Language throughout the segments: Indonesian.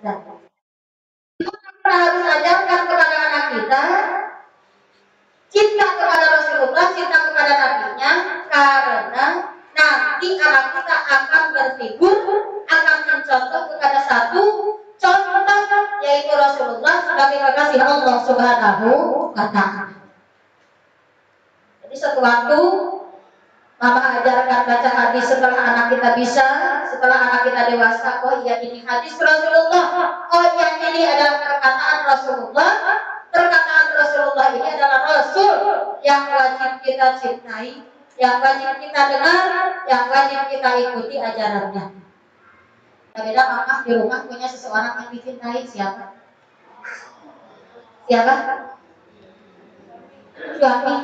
Nah, itu kita harus ajarkan kepada anak kita cinta kepada Rasulullah, cinta kepada Nabi-Nya, karena nanti anak kita akan berfigur, akan mencontoh kepada satu contoh, yaitu Rasulullah sebagai kekasih Allah Subhanahu wa Ta'ala. Jadi suatu waktu Mama ajarkan baca hadis setelah anak kita bisa, setelah anak kita dewasa. Oh iya, ini hadis Rasulullah. Oh iya, ini adalah perkataan Rasulullah. Perkataan Rasulullah ini adalah Rasul yang wajib kita cintai, yang wajib kita dengar, yang wajib kita ikuti ajarannya. Ya beda mama di rumah punya seseorang yang dicintai, siapa? Siapa? Suami.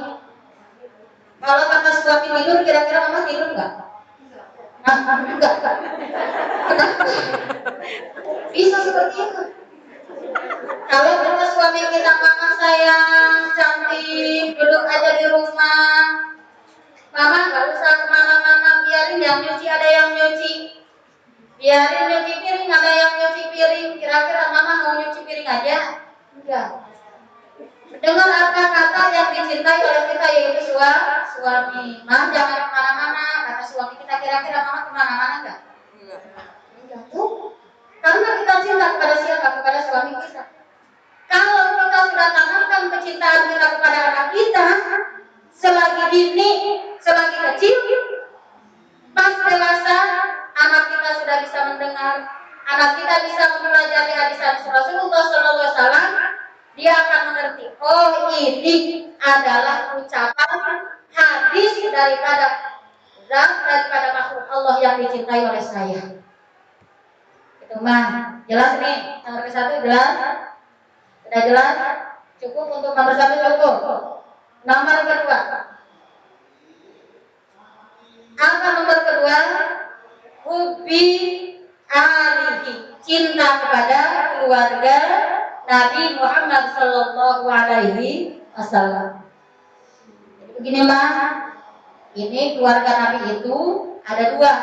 Kalau kata suami tidur, kira-kira mama tidur nggak? Enggak. Kenapa? Bisa seperti itu. Kalau kata suami kita, mama sayang, cantik, duduk aja di rumah, mama nggak usah kemana-mana, biarin yang nyuci ada yang nyuci, biarin nyuci piring ada yang nyuci piring. Kira-kira mama mau nyuci piring aja? Enggak. Dengar apa kata yang dicintai oleh kita, yaitu suami. Mama jangan kemana-mana, kata suami kita. Kira-kira mama kemana-mana enggak? Enggak tuh. Karena kita cinta kepada siapa? Kepada suami kita. Kalau kita sudah tanamkan kecintaan kita kepada anak kita selagi dini, selagi kecil, pas dewasa anak kita sudah bisa mendengar, anak kita bisa mempelajari hadis-hadis Rasulullah SAW, dia akan mengerti, oh ini adalah ucapan hadis daripada makhluk Allah yang dicintai oleh saya. Itu mah jelas nih, nomor satu jelas, sudah jelas, cukup untuk nomor satu cukup. Nomor kedua, apa nomor kedua? Hubbi alihi, cinta kepada keluarga Nabi Muhammad Sallallahu Alaihi Wasallam. Jadi begini mah, ini keluarga Nabi itu ada dua.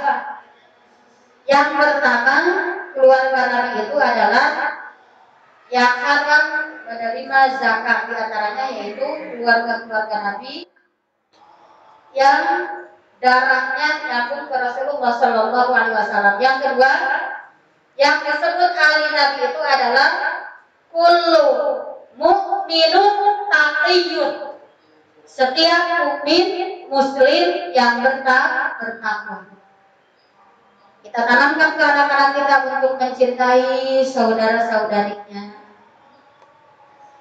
Yang pertama, keluarga Nabi itu adalah yang haram menerima zakat, di antaranya yaitu keluarga-keluarga Nabi yang darahnya nyambung ke Rasulullah Sallallahu Alaihi Wasallam. Yang kedua, yang disebut ahli Nabi itu adalah kullu mu'minun taqiyun, setiap mukmin muslim yang bertakwa. Kita tanamkan ke anak-anak kita untuk mencintai saudara-saudarinya.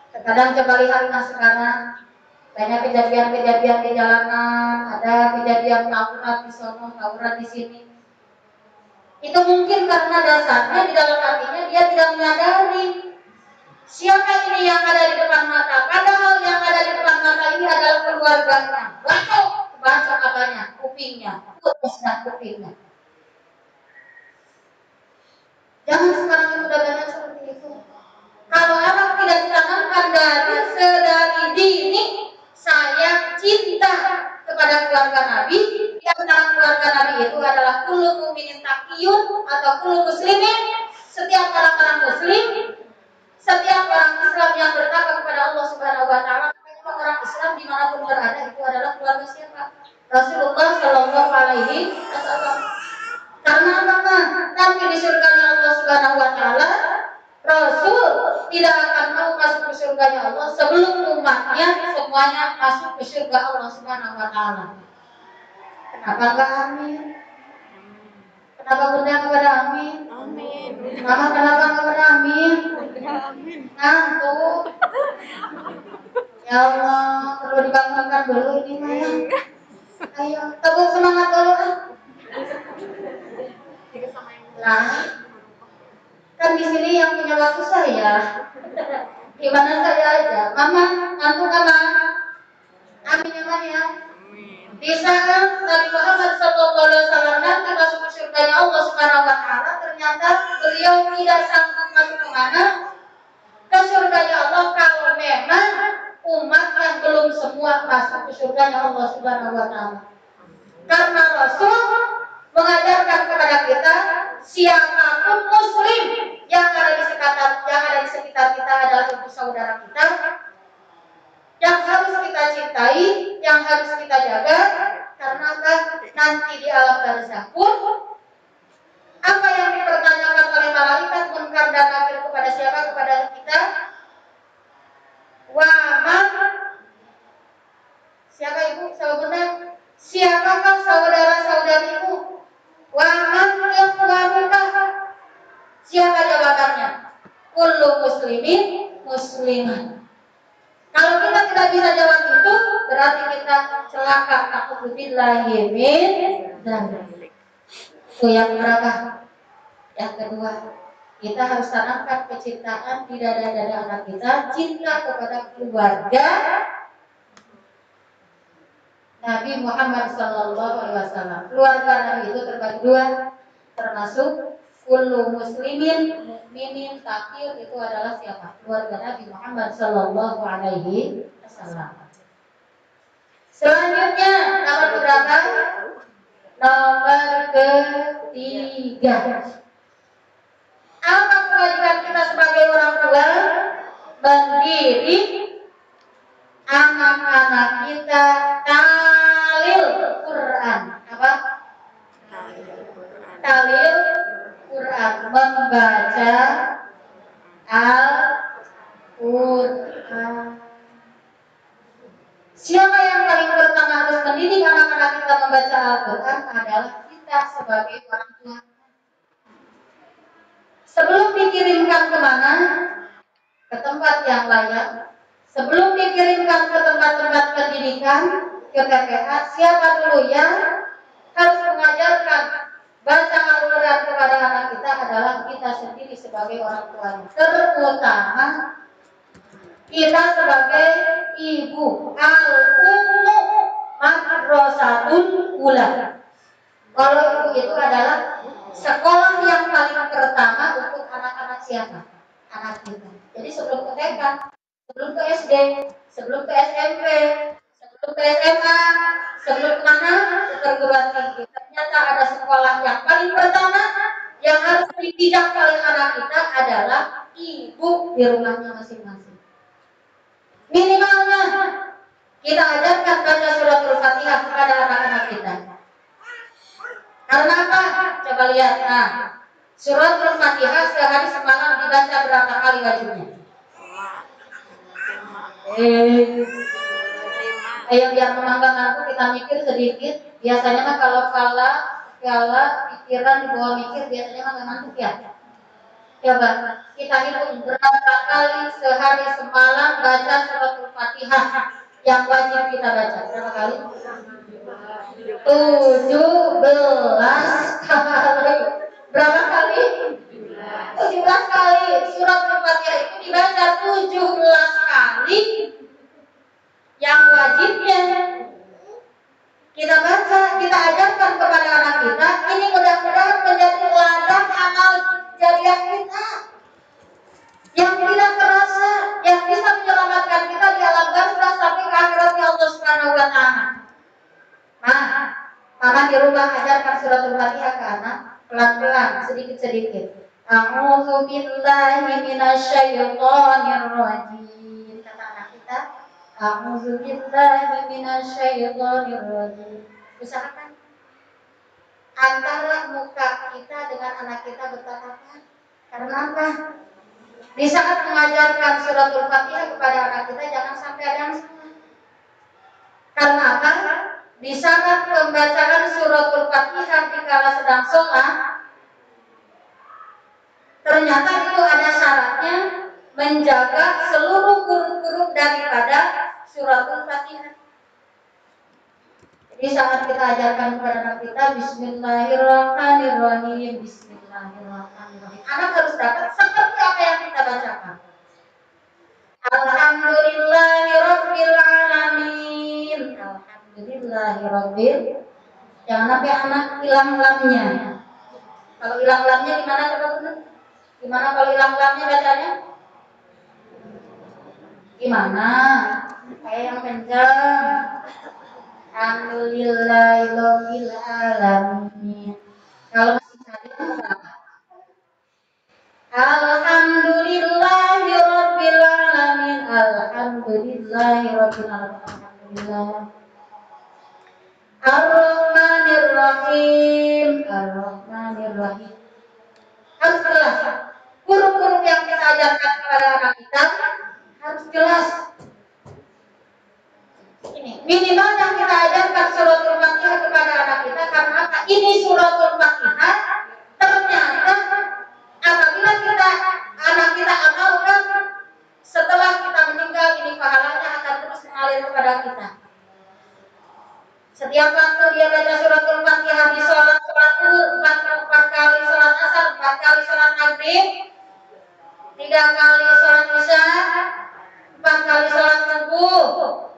Terkadang coba lihat sekarang banyak kejadian-kejadian di jalanan, ada kejadian tawuran di sono, tawuran di sini. Itu mungkin karena dasarnya di dalam hatinya dia tidak menyadari siapa ini yang ada di depan mata. Padahal yang ada di depan mata ini adalah keluarganya. Baca apanya? Kupingnya, putus dan kupingnya. Jangan sekarang itu udah banyak seperti itu. Kalau anak tidak ditanamkan dari dini, saya cinta kepada keluarga Nabi. Di antara keluarga Nabi itu adalah kullu mu'minin taqiyun atau kullu muslimin, setiap orang muslim, setiap orang Islam yang bertakwa kepada Allah Subhanahu wa Ta'ala. Orang Islam dimanapun berada itu adalah keluarga siapa? Rasulullah Shallallahu Alaihi Wasallam. Karena apa? Nanti di surganya Allah Subhanahu wa Ta'ala, Rasul tidak akan mau masuk ke surganya Allah sebelum umatnya semuanya masuk ke surga Allah Subhanahu wa Ta'ala. Kenapa enggak amin? Kenapa bunda kepada amin? Amin. Mama kenapa kepada amin? Amin. Ngantuk. Ya Allah, perlu dibangunkan dulu ini Maya. Ayo, tepuk semangat dulu. Nah, kan di sini yang punya waktu saya. Gimana saya aja? Mama, ngantuk mama. Amin ya Mama ya. Di saat Nabi Muhammad SAW nanti masuk ke surganya Allah Subhanahu wa Ta'ala, ternyata beliau tidak sanggup masuk ke mana? Ke surganya Allah kalau memang umat yang belum semua masuk ke surganya Allah Subhanahu wa Ta'ala. Karena Rasul mengajarkan kepada kita siapapun muslim yang ada di satu saudara kita yang harus kita cintai, yang harus kita jaga, karena nanti di alam barzakh pun apa yang dipertanyakan oleh malaikat munkar dan nakir kepada siapa? Kepada kita. Wa man, siapa ibu? Saudara, siapakah saudara-saudarimu? Wa man ikhwanuka, siapa jawabannya? Kullu muslimin muslimah. Kalau kita tidak bisa jawab itu, berarti kita celaka. A'udzubillahi min dzalik. Itu yang berapa? Yang kedua, kita harus tanamkan kecintaan di dada-dada anak kita, cinta kepada keluarga Nabi Muhammad SAW. Keluarga Nabi itu terbagi dua, termasuk kullu muslimin mukminin takir, itu adalah siapa? Keluarga Nabi Muhammad SAW. Selanjutnya nomor berapa? Nomor ketiga. Apa kewajiban kita sebagai orang tua? Mendidik anak-anak kita talil Quran. Apa? Talil Quran, membaca Al-Quran. Siapa yang paling pertama harus mendidik anak-anak kita membaca Al-Quran adalah kita sebagai orang tua. Sebelum dikirimkan kemana? Ke tempat yang layak. Sebelum dikirimkan ke tempat-tempat pendidikan, ke TPA, siapa dulu yang harus mengajarkan baca Al-Quran kepada anak kita adalah kita sendiri sebagai orang tua. Terutama kita sebagai ibu. Al-ummu madrasatul ula. Kalau ibu itu adalah sekolah yang paling pertama untuk anak-anak siapa? Anak kita. Jadi sebelum ke TK, sebelum ke SD, sebelum ke SMP, sebelum ke SMA, sebelum ke mana? Ke perguruan tinggi. Ternyata ada sekolah yang paling pertama yang harus dipijak oleh anak kita adalah ibu di rumahnya masing-masing. Minimalnya kita ajarkan baca surat Al-Fatihah kepada anak-anak kita. Karena apa? Coba lihat. Nah, surat Al-Fatihah sehari semalam dibaca berapa kali wajibnya? Ayo biar memanggang kita mikir sedikit. Biasanya mah kalau pikiran dibawa mikir biasanya mah nggak ngantuk ya. Coba kita hitung berapa kali sehari semalam baca surat Al-Fatihah yang wajib kita baca. Berapa kali? 17 kali. Berapa kali? 17 kali. Surat Al-Fatihah itu dibaca 17 kali. Yang wajibnya kita baca, kita ajarkan kepada anak kita. Ini mudah-mudahan menjadi ladang amal jariah kita yang tidak terasa, yang bisa menyelamatkan kita di alam barzakh sampai ke akhiratnya Allah Subhanahu wa taala. Mama di rumah ajarkan surat Al-Fatihah ke anak pelan-pelan, sedikit-sedikit. A'udzu billahi minasyaitonir rajim. Kata anak kita, a'udzu billahi minasyaitonir rajim. Usahakan antara muka kita dengan anak kita bertatapan. Karena apa? Di saat mengajarkan surat Al-Fatihah kepada anak kita jangan sampai ada yang salah. Karena apa? Di saat pembacaan surat Al-Fatihah dikala sedang sholat, ternyata itu ada syaratnya menjaga seluruh huruf-huruf daripada surat Al-Fatihah. Jadi saat kita ajarkan kepada anak kita, Bismillahirrahmanirrahim, Bismillahirrahmanirrahim. Anak harus dapat seperti apa yang kita bacakan. Alhamdulillahirabbil alamin. Alhamdulillahirabbil. Jangan sampai anak hilang lamnya. Kalau hilang lamnya gimana coba benar? Gimana kalau hilang lamnya bacanya? Gimana? Kayak yang kencang. Alhamdulillahirabbil alamin. Kalau masih tadi berapa? Alhamdulillahirabbil alamin. Alhamdulillahirabbil alamin. Alhamdulillah. Ar-Rahmanir-Rahim. Ar-Rahmanir-Rahim. Harus jelas. Huruf-huruf yang kita ajarkan kepada anak kita harus jelas. Ini minimal yang kita ajarkan suratul Fatihah kepada anak kita karena apa? Ini suratul Fatihah ternyata apabila anak kita amalkan setelah kita meninggal, ini pahalanya akan terus mengalir kepada kita. Setiap waktu dia baca suratul Fatihah di sholat zuhur, 4 kali sholat asar, 4 kali sholat maghrib, 3 kali sholat isya, 4 kali sholat subuh,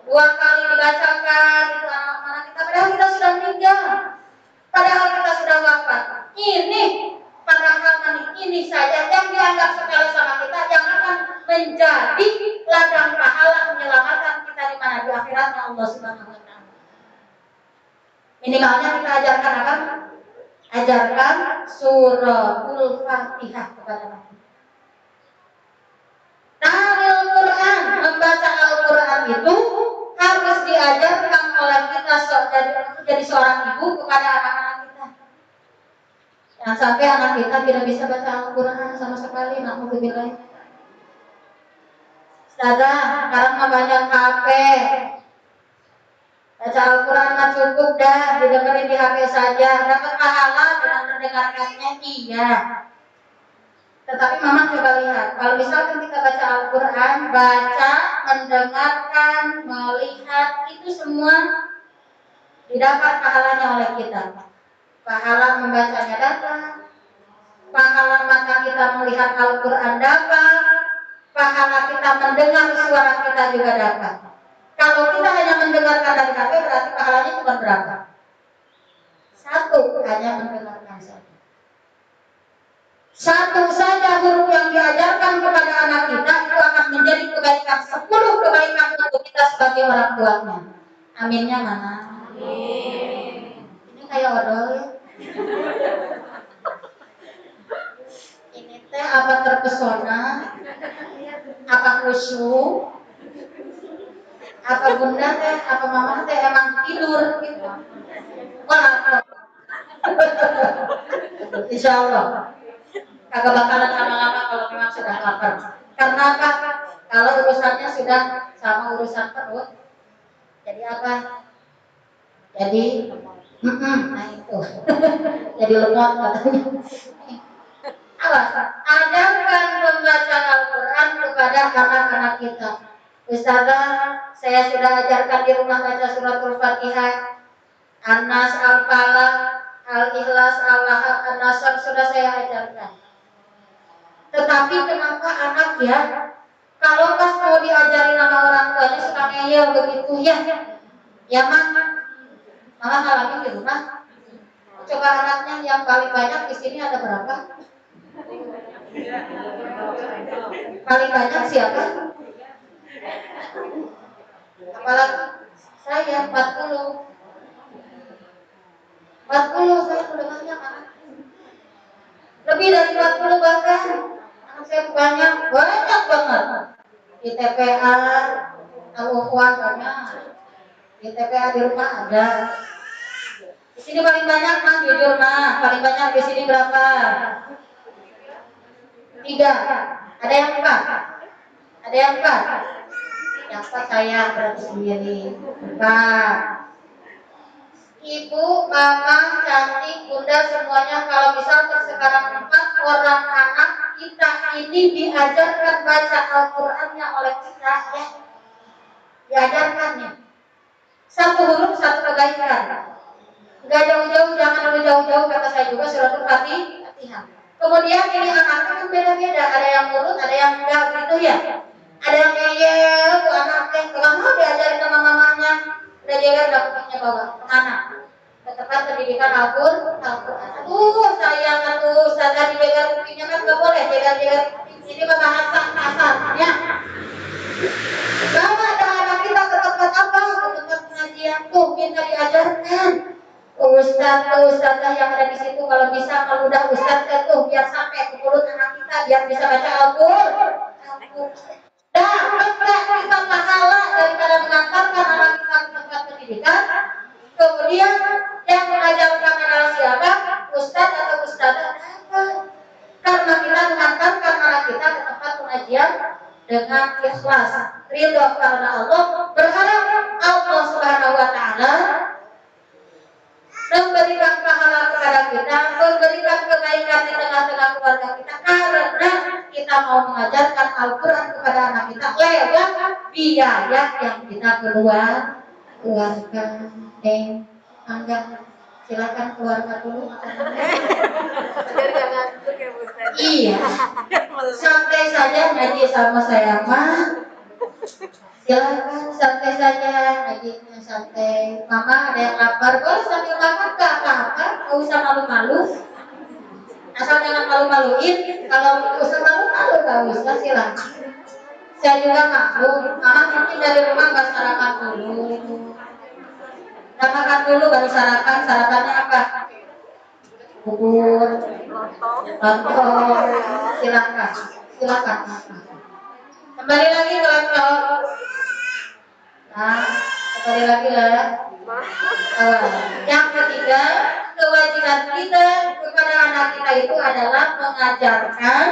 2 kali dibacakan itu anak-anak kita. Padahal kita sudah meninggal, padahal kita sudah wafat. Ini padahal ini saja yang dianggap sepele sama kita yang akan menjadi ladang pahala menyelamatkan kita di mana di akhiratnya Allah Subhanahu wa taala. Minimalnya kita ajarkan apa? Ajarkan suratul Fatihah kepada anak. Ta'lil Quran, membaca Al-Quran itu harus diajarkan oleh kita jadi seorang ibu kepada anak-anak kita. Jangan sampai anak kita tidak bisa baca Al-Quran sama sekali. Alhamdulillah. Ustazah, sekarang mah banyak HP. Baca Al-Quran mah cukup dah, didengerin di HP saja. Dapat pahala dengan mendengarkannya, iya. Tetapi mama coba lihat, kalau misalkan kita baca Al-Quran, baca, mendengarkan, melihat, itu semua didapat pahalanya oleh kita. Pahala membacanya dapat, pahala mata kita melihat Al-Quran dapat, pahala kita mendengar suara kita juga dapat. Kalau kita hanya mendengarkan dari HP, berarti pahalanya cuma berapa? 1, hanya mendengarkan saja. 1 saja huruf yang diajarkan kepada anak kita itu akan menjadi kebaikan, 10 kebaikan untuk kita sebagai orang tuanya. Aminnya mana? Amin. Ini kayak odol ya. Ini teh apa terpesona? Apa khusyuk? Apa bunda teh? Apa mama teh emang tidur gitu? Wah, insya Allah kagak bakalan lama-lama kalau memang sudah lapar. Karena apa? Kalau urusannya sudah sama urusan perut, jadi apa? Jadi, nah itu, jadi lemot katanya. Awas, ajarkan membaca Al-Quran kepada anak-anak kita. Ustazah, saya sudah ajarkan di rumah baca suratul Fatihah, An-Nas, Al-Falaq, Al-Ikhlas, Al-Lahab, An-Nasr sudah saya ajarkan. Tetapi kenapa anak ya, kalau pas mau diajarin sama orang tuanya suka ngeyel begitu ya? Ya mama ngalamin di rumah. Coba anaknya yang paling banyak di sini ada berapa? Paling banyak siapa? Apalagi saya 40 saya sudah banyak anak. Lebih dari 40 bahkan. Anak saya banyak banget. Di TPA, Al-Ukhwah banyak. Di TPA di rumah ada. Di sini paling banyak mah, jujur mah. Paling banyak di sini berapa? 3. Ada yang 4? Ada yang 4? Yang 4 saya berarti sendiri. 4. Ibu, mama, cantik, bunda semuanya kalau misalkan sekarang 4 orang anak kita ini diajarkan baca Al-Qurannya oleh kita ya. Diajarkannya. 1 huruf 1 kebaikan. Gak jauh-jauh, jangan jauh-jauh kata saya juga suratul Fatihah. Kemudian ini anak-anak kan beda-beda, ada yang nurut, ada yang enggak gitu ya. Ada yang ngeyel, tuh anaknya kalau mau diajarin sama mamanya. Udah jewer dapetnya bawa kemana? Ke tempat pendidikan Al-Quran. Aduh sayang atuh, Ustazah dijewer kupingnya kan gak boleh jewer-jewer kuping. Ini bahasa kasar ya. Bawa ada anak kita ke tempat apa? Ke tempat pengajian tuh, minta diajarkan. Ustazah yang ada di situ kalau bisa kalau udah ustaz tuh biar sampai ke mulut anak kita biar bisa baca Al-Quran. Dah enggak kita pahala daripada mengantarkan anak kita ke tempat pendidikan. Kemudian yang mengajarkan adalah siapa? Ustadz atau ustadzah? Karena kita mengantarkan anak kita ke tempat pengajian dengan ikhlas, ridho karena Allah, berharap Allah Subhanahu wa taala memberikan pahala kepada kita, memberikan kebaikan di tengah-tengah keluarga kita karena kita mau mengajarkan Al-Quran kepada anak kita lewat biaya yang kita keluarkan. Angga, silakan keluarga dulu. Iya, santai saja ngaji sama saya mah. Silakan santai saja ngajinya santai. Mama ada yang lapar, boleh sambil makan gak apa-apa, gak usah malu-malu. Asal jangan malu-maluin. Kalau usah malu-malu gak usah, silakan. Saya juga maklum, mama mungkin dari rumah gak sarapan dulu. Gak makan dulu baru sarapan. Sarapannya apa? Bubur, lontong. Silakan. Kembali lagi ke laptop. Nah, kembali lagi lah. Yang ketiga, kewajiban kita kepada anak kita itu adalah mengajarkan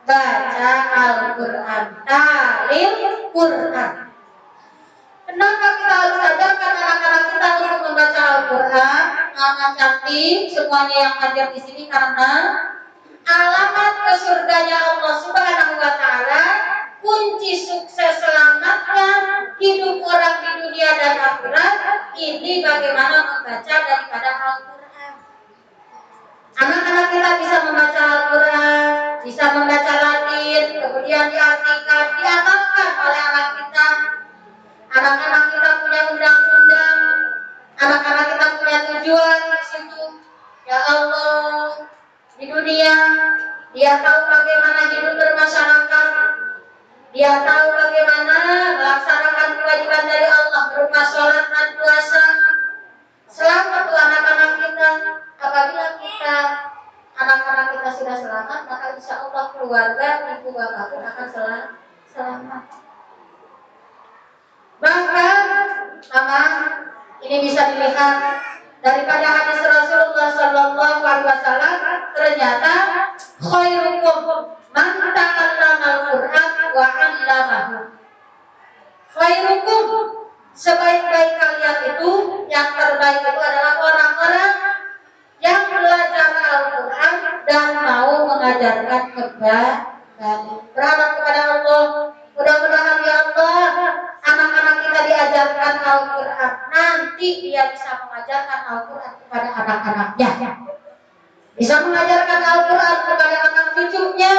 baca Al-Quran, ta'lim Quran. Kenapa kita harus ajarkan anak-anak kita untuk membaca Al-Quran? Anak cantik, semuanya yang hadir di sini karena alamat ke surganya Allah Subhanahu wa taala, kunci sukses selamatnya hidup orang di dunia dan akhirat ini bagaimana membaca daripada Al-Quran. Anak-anak kita bisa membaca Al-Quran, bisa membaca Latin, kemudian diartikan, diamalkan oleh anak kita. Anak-anak kita punya undang-undang, anak-anak kita punya tujuan di situ. Ya Allah, di dunia dia tahu bagaimana hidup bermasyarakat, dia tahu bagaimana melaksanakan kewajiban dari Allah berupa sholat dan puasa. Selamat tuh anak-anak kita. Apabila anak-anak kita sudah selamat, maka insya Allah keluarga, ibu bapak pun akan selamat. Bahkan, mama, ini bisa dilihat daripada hadis Rasulullah Sallallahu Alaihi Wasallam, ternyata khairukum man ta'allama al-Qur'an wa 'allamahu. Khairukum, sebaik-baik kalian itu, yang terbaik itu adalah orang-orang yang belajar Al-Quran dan mau mengajarkan kebaikan. Berharap kepada Allah, mudah-mudahan ya Allah, anak-anak kita diajarkan Al-Quran, nanti dia bisa mengajarkan Al-Quran kepada anak-anaknya, bisa mengajarkan Al-Quran kepada anak cucunya.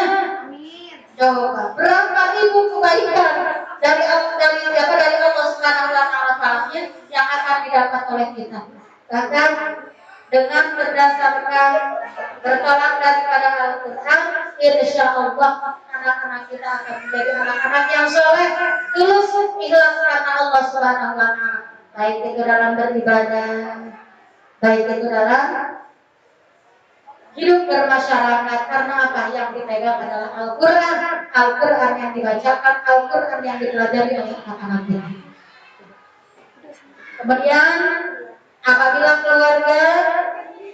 Coba berapa ribu kebaikan dari Allah Subhanahu wa taala yang akan didapat oleh kita. Bahkan dengan berdasarkan bertolak daripada Al-Quran, insya Allah anak-anak kita akan menjadi anak-anak yang soleh, tulus, ikhlas karena Allah Subhanahu wa taala. Baik itu dalam beribadah, baik itu dalam hidup bermasyarakat. Karena apa? Yang dipegang adalah Al-Quran, Al-Quran yang dibacakan, Al-Quran yang dipelajari oleh anak-anak kita. Kemudian apabila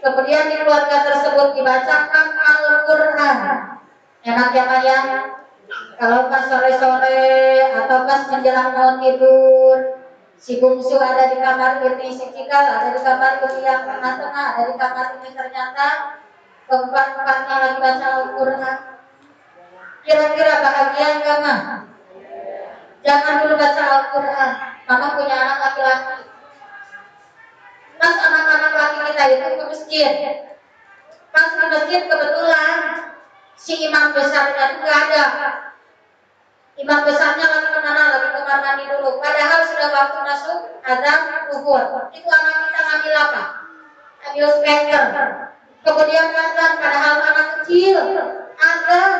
kemudian di keluarga tersebut dibacakan Al-Quran, enak ya Pak ya, kalau pas sore-sore atau pas menjelang mau tidur, si bungsu ada di kamar ini, si cikal ada di kamar ini, yang tengah-tengah ada di kamar ini, ternyata keempat-empatnya lagi baca Al-Quran. Kira-kira bahagia enggak mah? Jangan dulu baca Al-Quran. Mama punya anak laki-laki. Pas anak-anak laki kita itu ke masjid. Pas di masjid kebetulan si imam besarnya itu nggak ada. Imam besarnya lagi kemana? Lagi kamar mandi dulu. Padahal sudah waktu masuk azan zuhur. Itu anak kita ngambil apa? Ambil speaker. Kemudian azan, padahal anak kecil. Azan,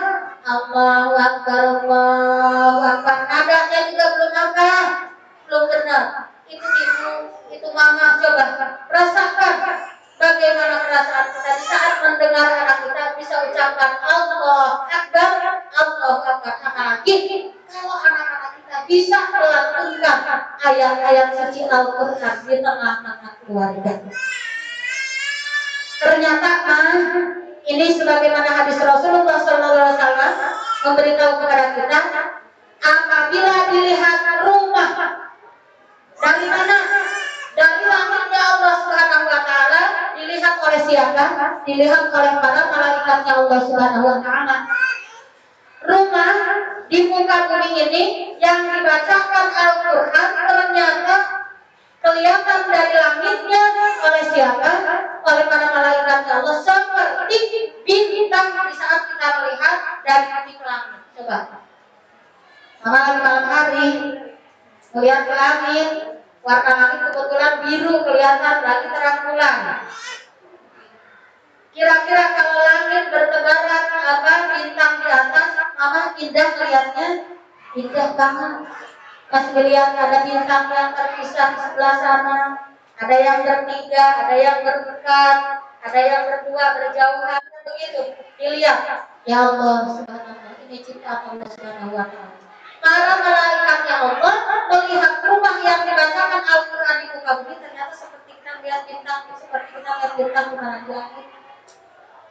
Allahu Akbar, Allahu Akbar. Nadanya juga belum apa? Belum benar. Itu ibu, itu mama, coba rasakan bagaimana perasaan kita di saat mendengar anak kita bisa ucapkan Allahu Akbar, Allahu Akbar. Apalagi kalau anak-anak bisa melantunkan ayat-ayat suci Al-Quran di tengah-tengah keluarga. Ternyata ini sebagaimana hadis Rasulullah SAW memberitahu kepada kita, apabila dilihat rumah dari mana? Dari langitnya Allah Subhanahu wa taala, dilihat oleh siapa? Dilihat oleh para malaikatnya Allah Subhanahu wa taala. Rumah di muka bumi ini yang dibacakan Al-Qur'an ternyata kelihatan dari langitnya oleh siapa? Oleh para malaikatnya Allah, seperti bintang di saat kita melihat dari titik langit. Coba. Lagi malam hari melihat ke langit, warna langit kebetulan biru, kelihatan lagi terang bulan. Kira-kira kalau langit bertebaran bintang di atas, mama indah melihatnya, indah banget. Pas melihat ada bintang yang terpisah di sebelah sana, ada yang bertiga, ada yang berempat, ada yang berdua, berjauhan, begitu. Dilihat, ya Allah Subhanahu, ini ciptaan Allah Subhanahu wa taala. Para malaikatnya Allah melihat rumah yang dibacakan Al-Quran di muka bumi ternyata seperti kita lihat bintang, seperti kita lihat bintang di mana di langit.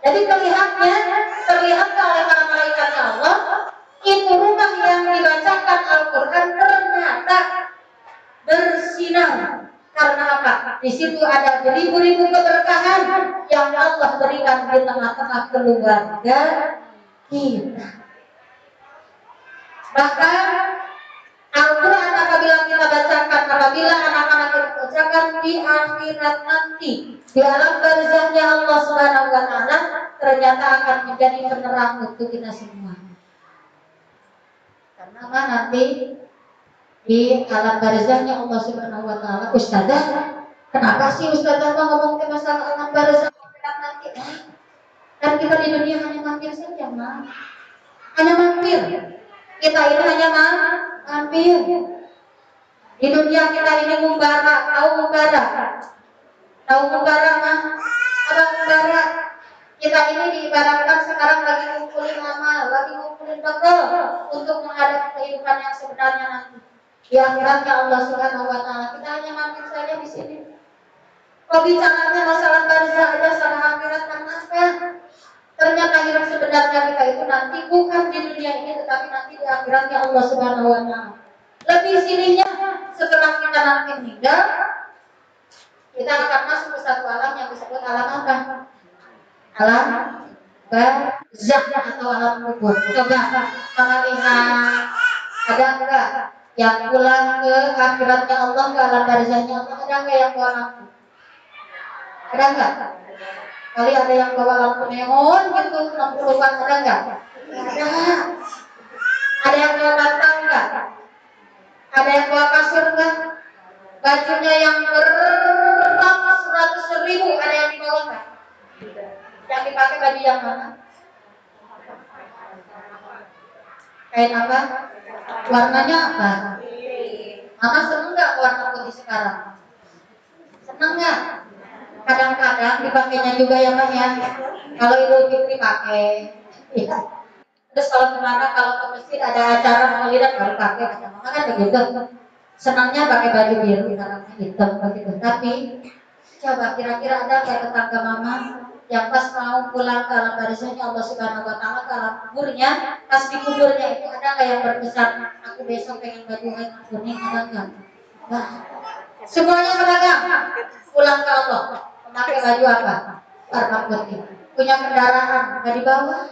Jadi terlihat oleh para malaikatnya Allah, itu rumah yang dibacakan Al-Quran ternyata bersinar. Karena apa? Di situ ada beribu-ribu keberkahan yang Allah berikan di tengah-tengah keluarga kita. Bahkan Al-Quran apabila kita bacakan, apabila anak-anak kita bacakan di akhirat nanti, di alam barzahnya Allah Subhanahu wa taala, ternyata akan menjadi penerang untuk kita semua. Karena nanti di alam barzahnya Allah Subhanahu wa taala, Ustazah, kenapa sih Ustazah mau ngomong ke masalah alam barzah akhirat nanti? Kan kita di dunia hanya mampir saja, hanya mampir. Kita ini hanya mampir. Di dunia kita ini membara, tahu membara? Tahu membara Apa membara? Kita ini diibaratkan sekarang lagi ngumpulin amal, lagi ngumpulin bekal untuk menghadapi kehidupan yang sebenarnya nanti. Di akhiratnya Allah Subhanahu wa taala, kita hanya mampir saja di sini. Kok bicaranya masalah barzah aja sama akhirat, karena apa? Ternyata hidup sebenarnya kita itu nanti bukan di dunia ini, tetapi nanti di akhiratnya Allah Subhanahu wa taala. Lebih sininya, setelah kita nanti meninggal, kita akan masuk ke satu alam yang disebut alam apa? Alam barzah atau alam kubur. Coba kita lihat, ada enggak yang pulang ke akhiratnya Allah, ke alam barzahnya Allah? Ada enggak yang bawa lampu? Ada enggak? Kali ada yang bawa lampu neon gitu, lampu luar, ada enggak? Ada. Ada yang bawa bantal enggak? Ada yang bawa kasur enggak? Bajunya yang berapa 100.000 ada yang dibawa enggak? Yang dipakai baju yang mana? Kain apa? Warnanya apa? Mama seneng enggak warna putih sekarang? Seneng enggak? Kadang-kadang dipakainya juga ya Mbak ya. Kalau Idul Fitri pakai. Ya. Terus kalau kemana, kalau ke masjid ada acara maulidan baru pakai. Mama kan begitu. Senangnya pakai baju biru karena hitam begitu. Tapi coba kira-kira ada kayak tetangga mama yang pas mau pulang ke alam barzahnya Allah Subhanahu wa taala, ke alam kuburnya, pas di kuburnya itu ada nggak yang berpesan, aku besok pengen baju kuning, ada nggak? Nah, semuanya seragam pulang ke Allah. Memakai baju apa? Warna putih. Punya kendaraan nggak dibawa?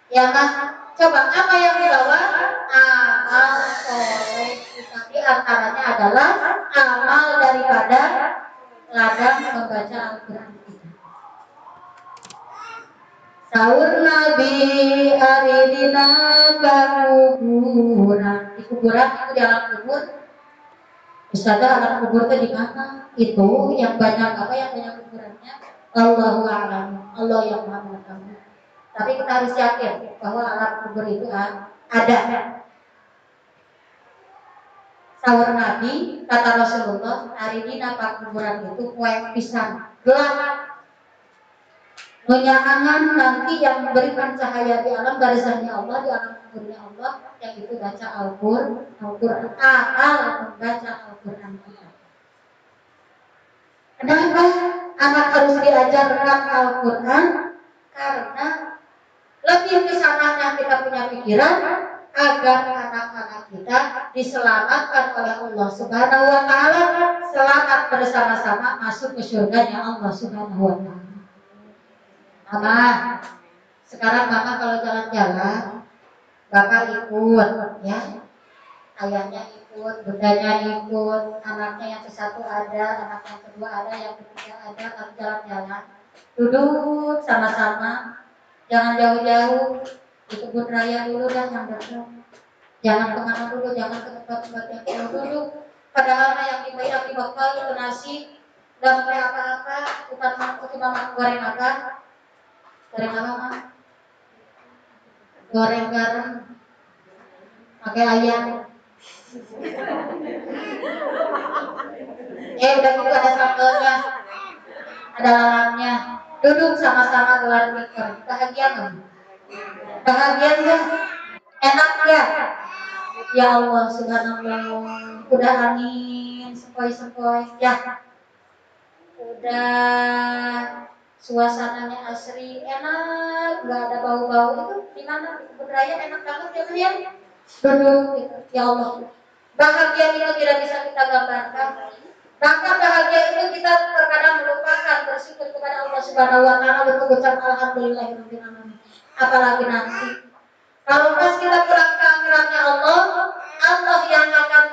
Ya kan? Coba apa yang dibawa? Amal soleh. Di antaranya adalah amal daripada ladang membaca Al-Quran. Sahur Nabi aridina kuburan. Di kuburan itu di alam kubur. Ustazah, alam kubur itu di mana? Itu yang banyak apa, yang banyak kuburannya? Allahu a'lam. Allah yang maha mengetahui. Tapi kita harus yakin bahwa alam kubur itu ada. Sahur Nabi, kata Rasulullah, hari ini napa kuburan itu kue pisang gelap. Menyangan nanti yang memberikan cahaya di alam barzahnya Allah, di alam kuburnya Allah, yang itu baca Al-Qur'an, membaca Al-Qur'an kita. Kenapa anak harus diajarkan Al-Qur'an? Karena lebih kesananya kita punya pikiran agar anak-anak kita diselamatkan oleh Allah Subhanahu wa taala, selamat bersama-sama masuk ke surganya Allah Subhanahu wa taala. Mama, sekarang mama kalau jalan-jalan, bapak ikut, ya. Ayahnya ikut, bundanya ikut, anaknya yang ke satu ada, anak yang kedua ada, yang ketiga ada, kalau jalan-jalan, duduk sama-sama, jangan jauh-jauh, di kebun raya dulu dah yang dekat. Jangan kemana dulu, jangan ke tempat-tempat yang jauh dulu. Padahal yang dibayar di bekal itu nasi, gak pakai apa-apa, bukan cuma goreng apa. Goreng apa, Mak? Goreng garam pakai ayam. Udah gitu ada sambelnya, ada lalapnya. Duduk sama-sama gelar tikar. Bahagia nggak? Bahagia nggak? Enak ya? Ya Allah subhanallah. Udah angin sepoi-sepoi ya. Udah suasananya asri, enak, nggak ada bau-bau. Itu di mana? Di kebun raya enak banget ya, ya. Duduk gitu. Ya Allah, bahagia itu tidak bisa kita gambarkan. Bahkan bahagia itu kita terkadang melupakan bersyukur kepada Allah Subhanahu wa taala untuk ucap alhamdulillahirabbil alamin. Apalagi nanti kalau pas kita pulang ke akhiratnya Allah, Allah yang akan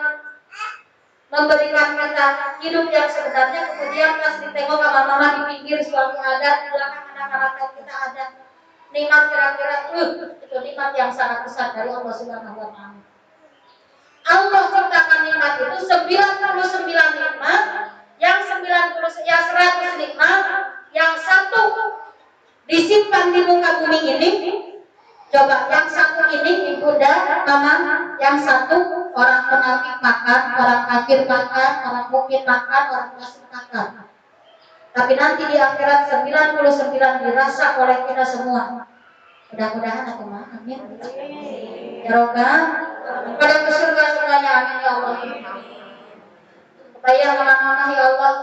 memberikan kita hidup yang sebenarnya. Kemudian pas ditengok sama mama di pinggir suami ada, di belakang anak-anak kita ada, nikmat kira-kira itu nikmat yang sangat besar dari Allah Subhanahu wa taala. Allah ciptakan nikmat itu 99 nikmat, yang 100 nikmat, yang satu disimpan di muka bumi ini. Coba yang satu ini ibunda, mama, yang satu orang munafik makan, orang kafir makan, orang mukmin makan, orang fasik makan. Tapi nanti di akhirat 99 dirasa oleh kita semua. Mudah-mudahan aku mah, amin. Ya Rabbal pada ke surga semuanya, amin ya Allah. Supaya mama-mama ya Allah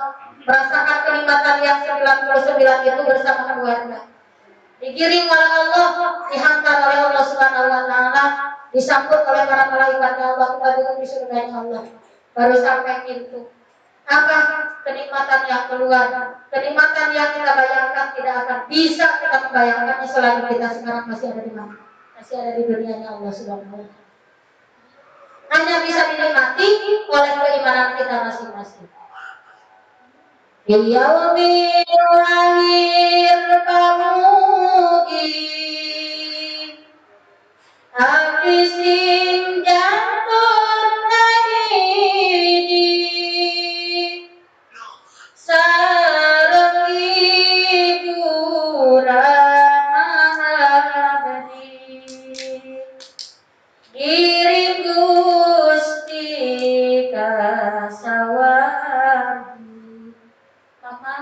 merasakan kenikmatan yang 99 itu bersama keluarga. Digiring oleh Allah, dihantar oleh Allah Subhanahu wa taala, disambut oleh para malaikatnya Allah, kita duduk di surganya Allah. Baru sampai pintu. Apa kenikmatan yang keluar? Kenikmatan yang kita bayangkan tidak akan bisa kita membayangkannya selagi kita sekarang masih ada di mana? Masih ada di dunianya Allah Subhanahu wa taala. Hanya bisa dinikmati oleh keimanan kita masing-masing. Yaumil akhir pamugi habisin jantun nahidi sareng hiburan abadi kirim Gusti kasawadi. Maka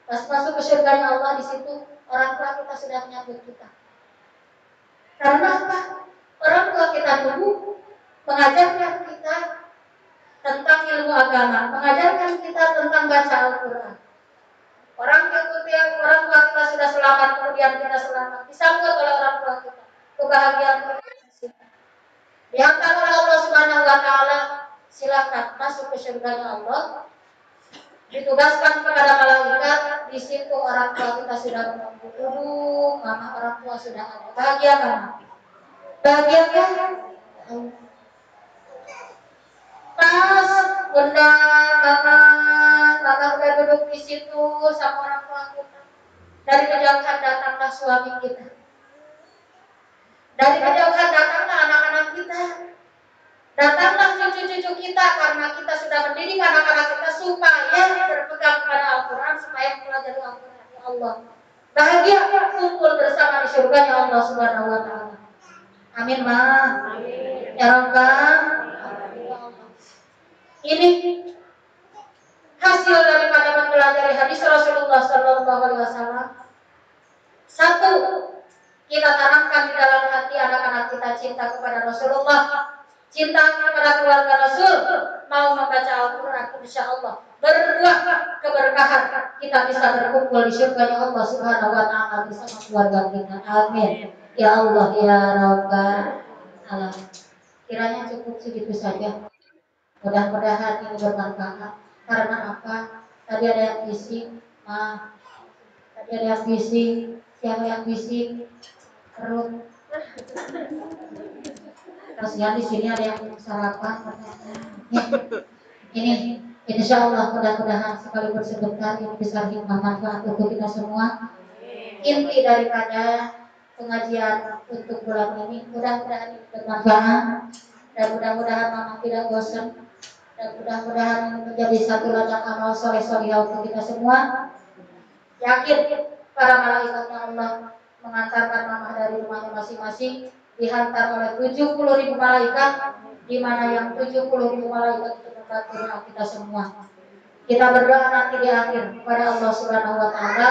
pas masuk ke surganya Allah, di situ orang tua kita sudah menyambut kita. Karena apa? Orang tua kita dulu mengajarkan kita tentang ilmu agama, mengajarkan kita tentang baca Al-Quran. Orang tua kita sudah selamat, kemudian kita selamat, disambut oleh orang tua kita. Kebahagiaan kita dihantar oleh Allah Subhanahu wa taala, silakan masuk ke surganya Allah. Ditugaskan kepada malaikat, di situ orang tua kita sudah menunggu. Mama orang tua sudah ada. Bahagia kan? Bahagia kan? Pas bunda mama udah duduk di situ sama orang tua kita. Dari kejauhan datanglah suami kita. Dari kejauhan datanglah anak-anak kita. Datanglah cucu-cucu kita, karena kita sudah mendidik anak-anak kita supaya berpegang pada Al-Quran, supaya mempelajari Al-Quran ya Allah. Bahagia kumpul bersama di surganya Allah Subhanahu wa taala. Amin ma. Ya Rabbal. Ini hasil daripada mempelajari hadis Rasulullah sallallahu alaihi wasallam. Satu, kita tanamkan di dalam hati anak-anak kita cinta kepada Rasulullah, cinta kepada keluarga Rasul, mau membaca Al-Quran, insya Allah berbuah keberkahan, kita bisa berkumpul di surganya Allah Subhanahu wa Ta'ala bersama keluarga kita. Amin. Ya Allah ya Rabbal Alamin. Kiranya cukup segitu saja. Mudah-mudahan ini bermanfaat. Karena apa? Tadi ada yang bisik, tadi ada yang bisik, siapa yang bisik? Perut. Terus ya di sini ada yang sarapan. Ini insya Allah mudah-mudahan sekalipun sebentar ini bisa hikmah manfaat untuk kita semua. Inti daripada pengajian untuk bulan ini mudah-mudahan ini bermanfaat dan mudah-mudahan memang tidak bosan dan mudah-mudahan ini menjadi satu ladang amal soleh-soleh untuk kita semua. Yakin para malaikatnya Allah mengantarkan mamah dari rumahnya masing-masing, dihantar oleh 70.000 malaikat, di mana yang 70.000 malaikat itu membantu doa kita semua. Kita berdoa nanti di akhir kepada Allah Subhanahu wa Ta'ala,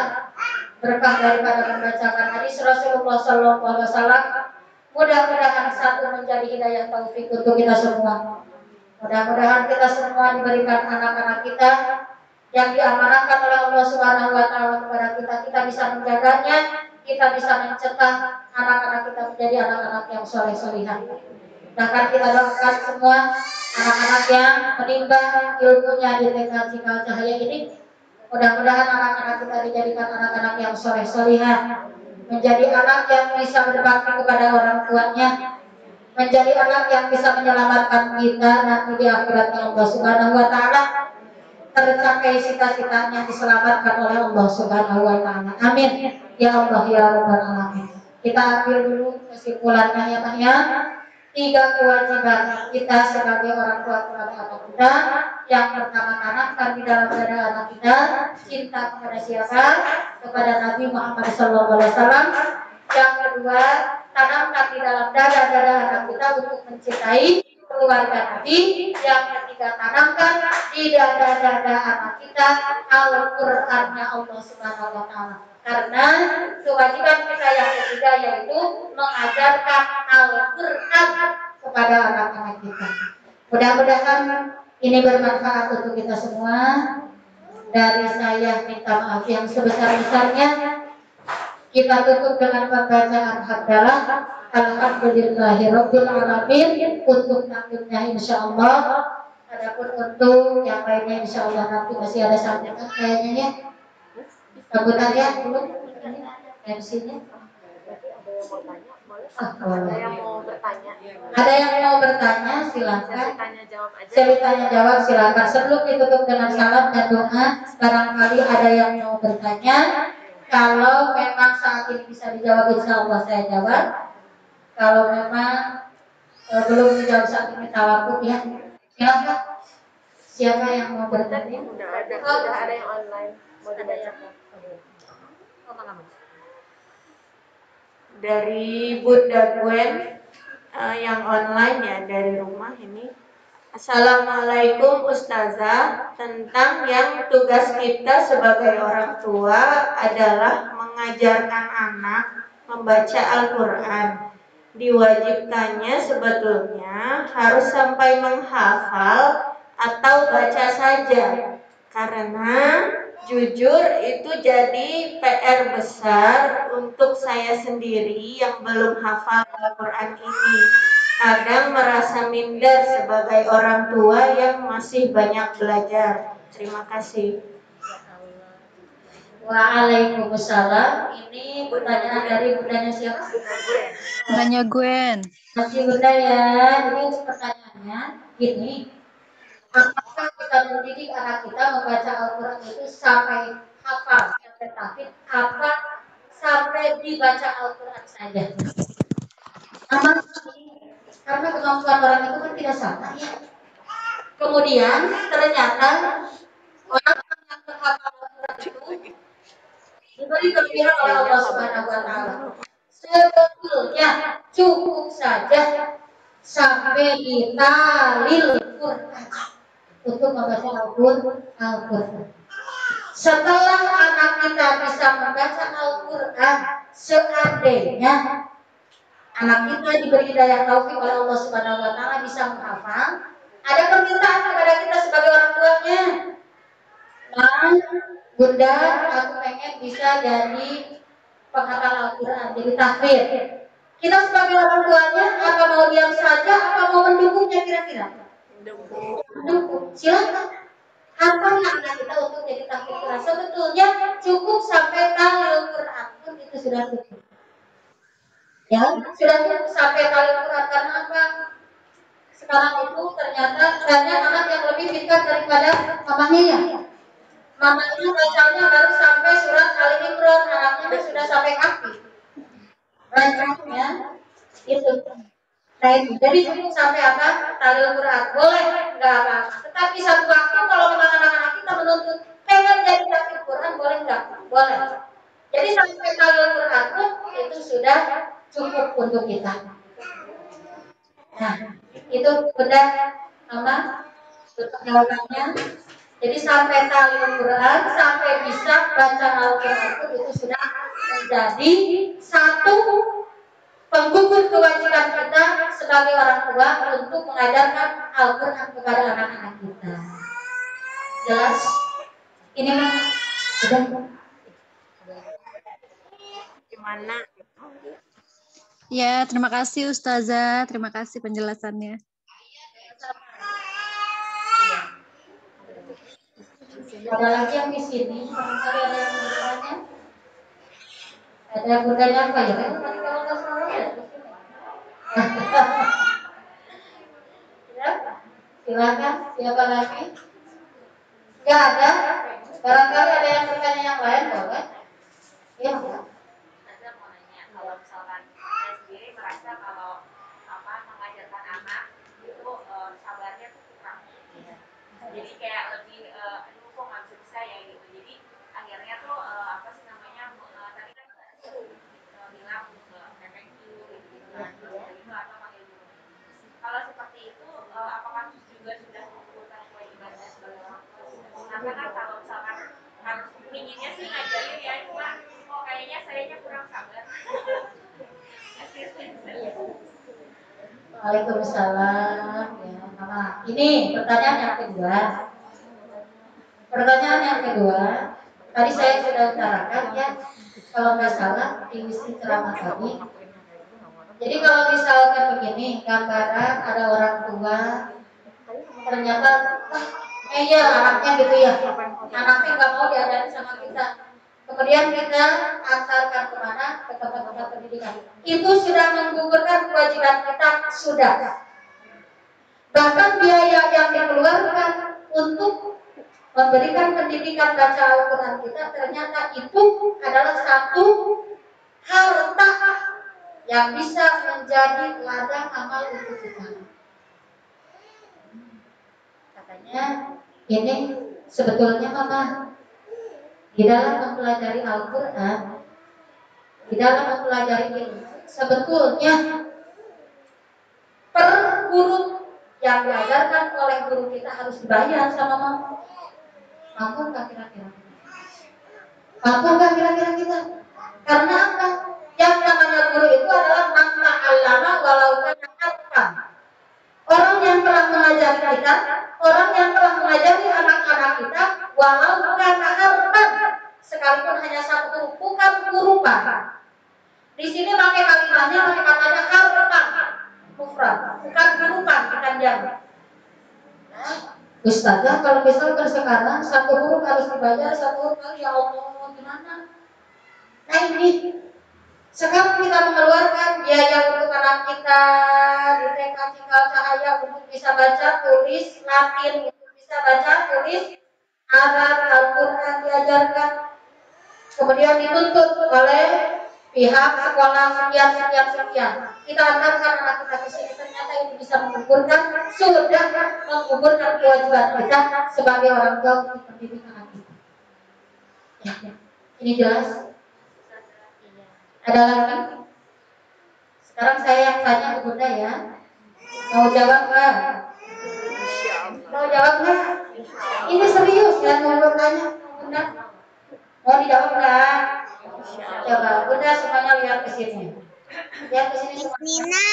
berkah daripada membacakan hadis Rasulullah Sallallahu Alaihi Wasallam. Mudah-mudahan satu menjadi hidayah taufik untuk kita semua. Mudah-mudahan kita semua diberikan anak-anak kita yang diamanahkan oleh Allah Subhanahu wa Ta'ala kepada kita, kita bisa menjaganya, kita bisa mencetak anak-anak kita menjadi anak-anak yang soleh-solihah. Bahkan kita doakan semua anak-anak yang menimba ilmunya di TK Cikal Cahaya ini, mudah-mudahan anak-anak kita dijadikan anak-anak yang soleh-solihah, menjadi anak yang bisa berbakti kepada orang tuanya, menjadi anak yang bisa menyelamatkan kita nanti di akhiratnya Allah Subhanahu wa Ta'ala, tercapai cita-citanya diselamatkan oleh Allah Subhanahu wa Ta'ala. Amin. Ya Allah ya Rabbal Alamin. Kita ambil dulu kesimpulannya ya Pak ya. 3 kewajiban kita sebagai orang tua kepada anak kita. Yang pertama, tanamkan di dalam dada anak kita cinta kepada siapa? Kepada Nabi Muhammad SAW. Yang kedua, tanamkan di dalam dada anak kita untuk mencintai keluarga Nabi. Yang ketiga, tanamkan di dada anak kita Al-Qur'annya Allah Subhanahu wa Ta'ala. Karena kewajiban kita yang ketiga yaitu mengajarkan Al-Qur'an kepada anak-anak kita. Mudah-mudahan ini bermanfaat untuk kita semua. Dari saya minta maaf yang sebesar-besarnya. Kita tutup dengan pembacaan hamdalah. Alhamdulillahirabbil alamin. Untuk takutnya insyaallah. Adapun untuk yang lainnya insyaallah nanti masih ada sambutan kayaknya ya. Sambutannya belum MC-nya. Ada yang mau bertanya? Ada yang mau bertanya silakan. Sesi Tanya jawab silakan. Sebelum ditutup dengan salam dan doa, barangkali ada yang mau bertanya. Kalau memang saat ini bisa dijawab, insya Allah saya jawab. Kalau memang belum dijawab saat ini, tawakuf ya. Silakan. Siapa yang mau bertanya? Sudah ada yang online. Mau dibacakan. Dari Bunda Gwen yang online ya, dari rumah ini. Assalamualaikum Ustazah. Tentang yang tugas kita sebagai orang tua adalah mengajarkan anak membaca Al-Quran. Diwajibkannya sebetulnya harus sampai menghafal atau baca saja. Karena jujur itu jadi PR besar untuk saya sendiri yang belum hafal Al-Quran ini. Kadang merasa minder sebagai orang tua yang masih banyak belajar. Terima kasih. Waalaikumsalam. Ini pertanyaan dari bundanya siapa? Bundanya Gwen. Masih bunda ya. Jadi untuk pertanyaannya gini. Apakah kita mendidik anak kita membaca Al-Quran itu sampai hafal, tetapi apa sampai dibaca Al-Quran saja? Karena kemampuan orang itu kan tidak sama ya. Kemudian ternyata orang yang terhafal Al-Quran itu diberi kelebihan oleh Allah Subhanahu wa Ta'ala. Sebetulnya cukup saja sampai di talil Quran untuk membaca Al-Quran. Setelah anak kita bisa membaca Al-Quran seandainya anak kita diberi hidayah taufik oleh Allah Subhanahu wa taala bisa menghafal, ada permintaan kepada kita sebagai orang tuanya. Nah, Bunda, aku pengen bisa jadi penghafal Al-Quran, jadi tahfidz. Kita sebagai orang tuanya, apa mau diam saja, apa mau mendukungnya kira-kira? Mendukung. Silakan. Hafalnya anak kita untuk jadi tahfidz Quran. Sebetulnya cukup sampai talil Quran pun itu sudah cukup. Ya, sudah cukup sampai talil Quran. Karena apa? Sekarang itu ternyata banyak anak yang lebih pintar daripada mamanya ya. Mamanya bacanya baru sampai surat Al-Imran, anaknya sudah sampai kaki. Bacanya itu. Nah itu, jadi cukup sampai apa? Talil Quran. Boleh, nggak apa-apa. Tetapi satu waktu kalau memang anak-anak kita menuntut pengen jadi tahfidz Quran, boleh nggak? Boleh. Jadi sampai talil Quran pun itu sudah cukup untuk kita. Nah, itu udah sama jawabannya. Jadi sampai talil Quran, sampai bisa baca Al-Quran itu sudah menjadi satu penggugur kewajiban kita sebagai orang tua untuk mengajarkan Al-Quran kepada anak-anak kita. Jelas? Ini mah sudah Gimana? Ya, terima kasih Ustazah. Terima kasih penjelasannya. ada lagi yang di sini, barangkali ada yang bertanya. Ada bundanya apa ya? Kan tadi kalau nggak salah ya di sini. Ya, silakan. Siapa lagi? Nggak ada. Barangkali ada yang bertanya yang lain, boleh? Ya. Saya mau nanya, kalau misalkan saya sendiri merasa kalau mengajarkan anak itu sabarnya tuh kurang. Jadi kayak lebih aduh kok nggak bisa ya gitu. Jadi akhirnya tuh tadi kan bilang FAQ gitu kan. Terus dari itu atau panggil guru. Kalau seperti itu apakah juga sudah mengumpulkan kewajibannya sebagai orang tua? Karena kan kalau misalkan harus inginnya sih ngajarin ya cuma kayaknya sayanya kurang sabar. Waalaikumsalam. Ya, Mama. Ini pertanyaan yang kedua. Pertanyaan yang kedua, tadi saya sudah utarakan ya, kalau nggak salah di isi ceramah tadi. Jadi kalau misalkan begini, gambaran ada orang tua, ternyata, iya anaknya gitu ya, anaknya nggak mau diajarin sama kita. Kemudian kita antarkan kemana? Ke tempat-tempat pendidikan. Itu sudah menggugurkan kewajiban kita, sudah. Bahkan biaya yang dikeluarkan untuk memberikan pendidikan baca Al-Quran kita ternyata itu adalah satu harta yang bisa menjadi ladang amal untuk kita. Katanya ini sebetulnya Mama di dalam mempelajari Al-Quran, di dalam mempelajari ilmu, sebetulnya per huruf yang diajarkan oleh guru kita harus dibayar sama Mama. Mampu nggak kira-kira? Mampu nggak kira-kira kita? Karena apa? Yang namanya guru itu adalah makna alama walau kana. Orang yang telah mengajari kita, orang yang telah mengajari anak-anak kita, walau kana harfan, sekalipun hanya satu huruf, bukan hurufan. Di sini pakai kalimatnya, pakai katanya harfan, mufrad, bukan hurufan, bukan jam. Ustazah, kalau misalkan sekarang satu huruf harus dibayar, satu huruf harus, ya Allah, gimana? Nah ini, sekarang kita mengeluarkan biaya untuk anak kita di TK Cikal Cahaya untuk bisa baca, tulis, Latin, untuk bisa baca, tulis, Arab, Al-Quran diajarkan. Kemudian dituntut oleh pihak sekolah sekian. Kita antarkan anak kita ke sini, ternyata ini bisa menggugurkan, sudah menggugurkan kewajiban kita sebagai orang tua untuk mendidik anak kita. Ya. Ini jelas? Ada lagi? Sekarang saya yang tanya ke Bunda ya. Mau jawab nggak? Mau jawab nggak? Ini serius ya mau bertanya Bunda. Mau dijawab nggak? Coba Bunda semuanya lihat ke sini. Lihat ke sini Miss semuanya. Nina.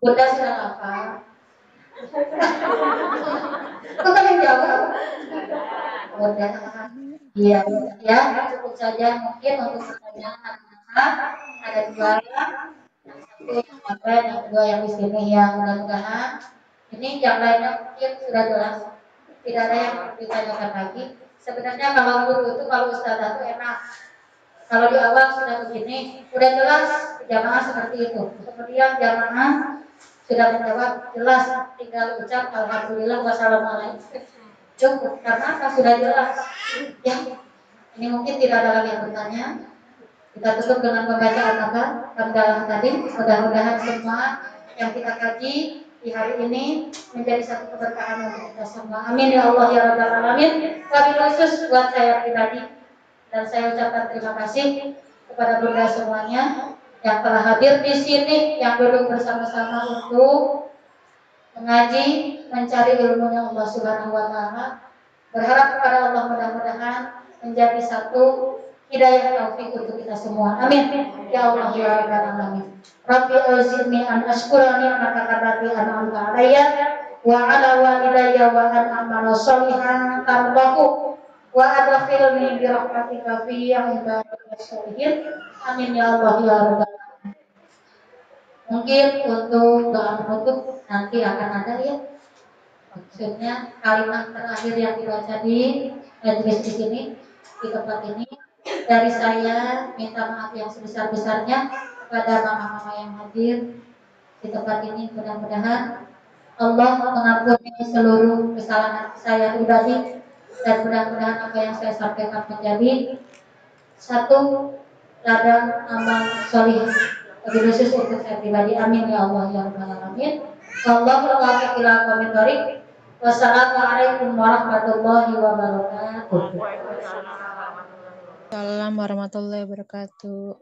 Bunda sedang apa? Kok kalian jawab? Bunda. Iya, ya cukup saja mungkin untuk pertanyaan ada dua, yang satu yang online, yang kedua yang di sini yang mudah-mudahan ini yang lainnya mungkin sudah jelas, tidak ada yang perlu ditanyakan lagi. Sebenarnya kalau guru itu kalau ustazah itu enak. Kalau di awal sudah begini, sudah jelas jamaah seperti itu. Kemudian jamaah sudah menjawab jelas, tinggal ucap alhamdulillah wassalamualaikum. Cukup karena sudah jelas. Ya, ini mungkin tidak ada lagi yang bertanya. Kita tutup dengan pembacaan apa? Hamdalah tadi. Mudah-mudahan semua yang kita kaji di hari ini menjadi satu keberkahan untuk kita semua. Amin ya Allah ya Rabbal Alamin. Wabil khusus buat saya pribadi dan saya ucapkan terima kasih kepada Bunda semuanya yang telah hadir di sini, yang duduk bersama-sama untuk mengaji, mencari ilmunya Allah Subhanahu wa taala. Berharap kepada Allah mudah-mudahan menjadi satu hidayah taufik untuk kita semua. Amin. Ya Allah ya Rabbal Alamin. Rabbi auzi'ni an ashkura ni'mataka allati an'amta 'alayya wa 'ala walidayya wa an a'mala shalihan tardahu wa adkhilni bi rahmatika fi ibadika sholihin. Amin ya Allah ya Rabbal Alamin. Mungkin untuk doa penutup nanti akan ada ya. Maksudnya kalimat terakhir yang dibaca di majelis di sini, di tempat ini, dari saya minta maaf yang sebesar-besarnya kepada mama-mama yang hadir di tempat ini. Mudah-mudahan Allah mengampuni seluruh kesalahan saya pribadi dan mudah-mudahan apa yang saya sampaikan menjadi satu ladang amal solih lebih khusus untuk saya pribadi. Amin ya Allah ya Rabbal Alamin. Wallahu a'lam bishawab. Wassalamualaikum warahmatullahi wabarakatuh. Assalamualaikum warahmatullahi wabarakatuh.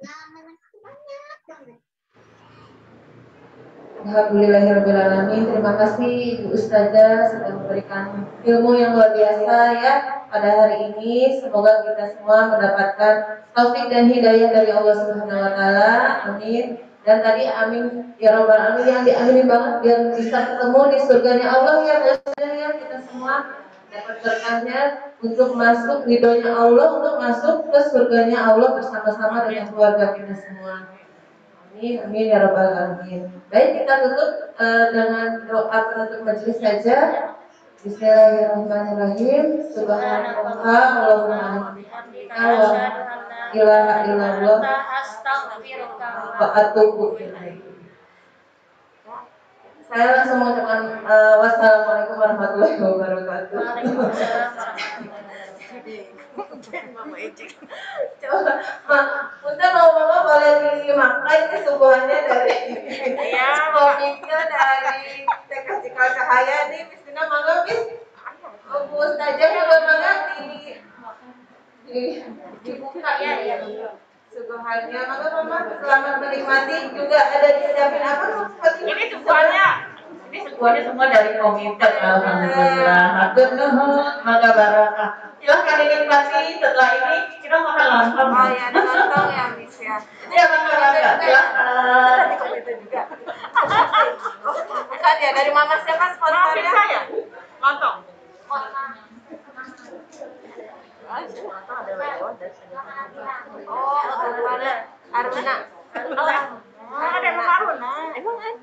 Alhamdulillahirrahmanirrahim. Terima kasih Ibu Ustazah sudah memberikan ilmu yang luar biasa ya pada hari ini. Semoga kita semua mendapatkan taufik dan hidayah dari Allah Subhanahu wa taala. Amin. Dan tadi amin ya Rabbal Alamin yang diamini banget biar bisa ketemu di surganya Allah ya Bu Ustazah ya, kita semua dapat berkahnya untuk masuk ridhonya Allah, untuk masuk ke surganya Allah bersama-sama dengan keluarga kita semua. Amin, amin ya Rabbal Alamin. Baik, kita tutup dengan doa penutup majelis saja. Bismillahirrahmanirrahim. Subhanallah, Allahumma wa ilaha illallah wa atubu ilaih. Saya langsung mengucapkan wassalamualaikum warahmatullahi wabarakatuh. Coba, Bunda mau boleh dimakai ini suguhannya dari komiknya dari TK Cikal Cahaya nih, Miss Tina mangga Miss. Bu Ustazah juga mangga dibuka ya. Suguhannya mangga Mama, selamat menikmati. Juga ada disiapin apa seperti ini suguhannya. Ini semuanya semua dari komite. Alhamdulillah. Hatur nuhun, mangga barakah. Silahkan dinikmati. Setelah ini kita makan lontong. Oh ya, ada lontong ya, Miss ya. Iya, mangga. Silahkan. Di komite juga. Bukan ya, dari Mama siapa sponsornya? Saya. Lontong. Oh, Aruna. Ada Aruna. Emang ada?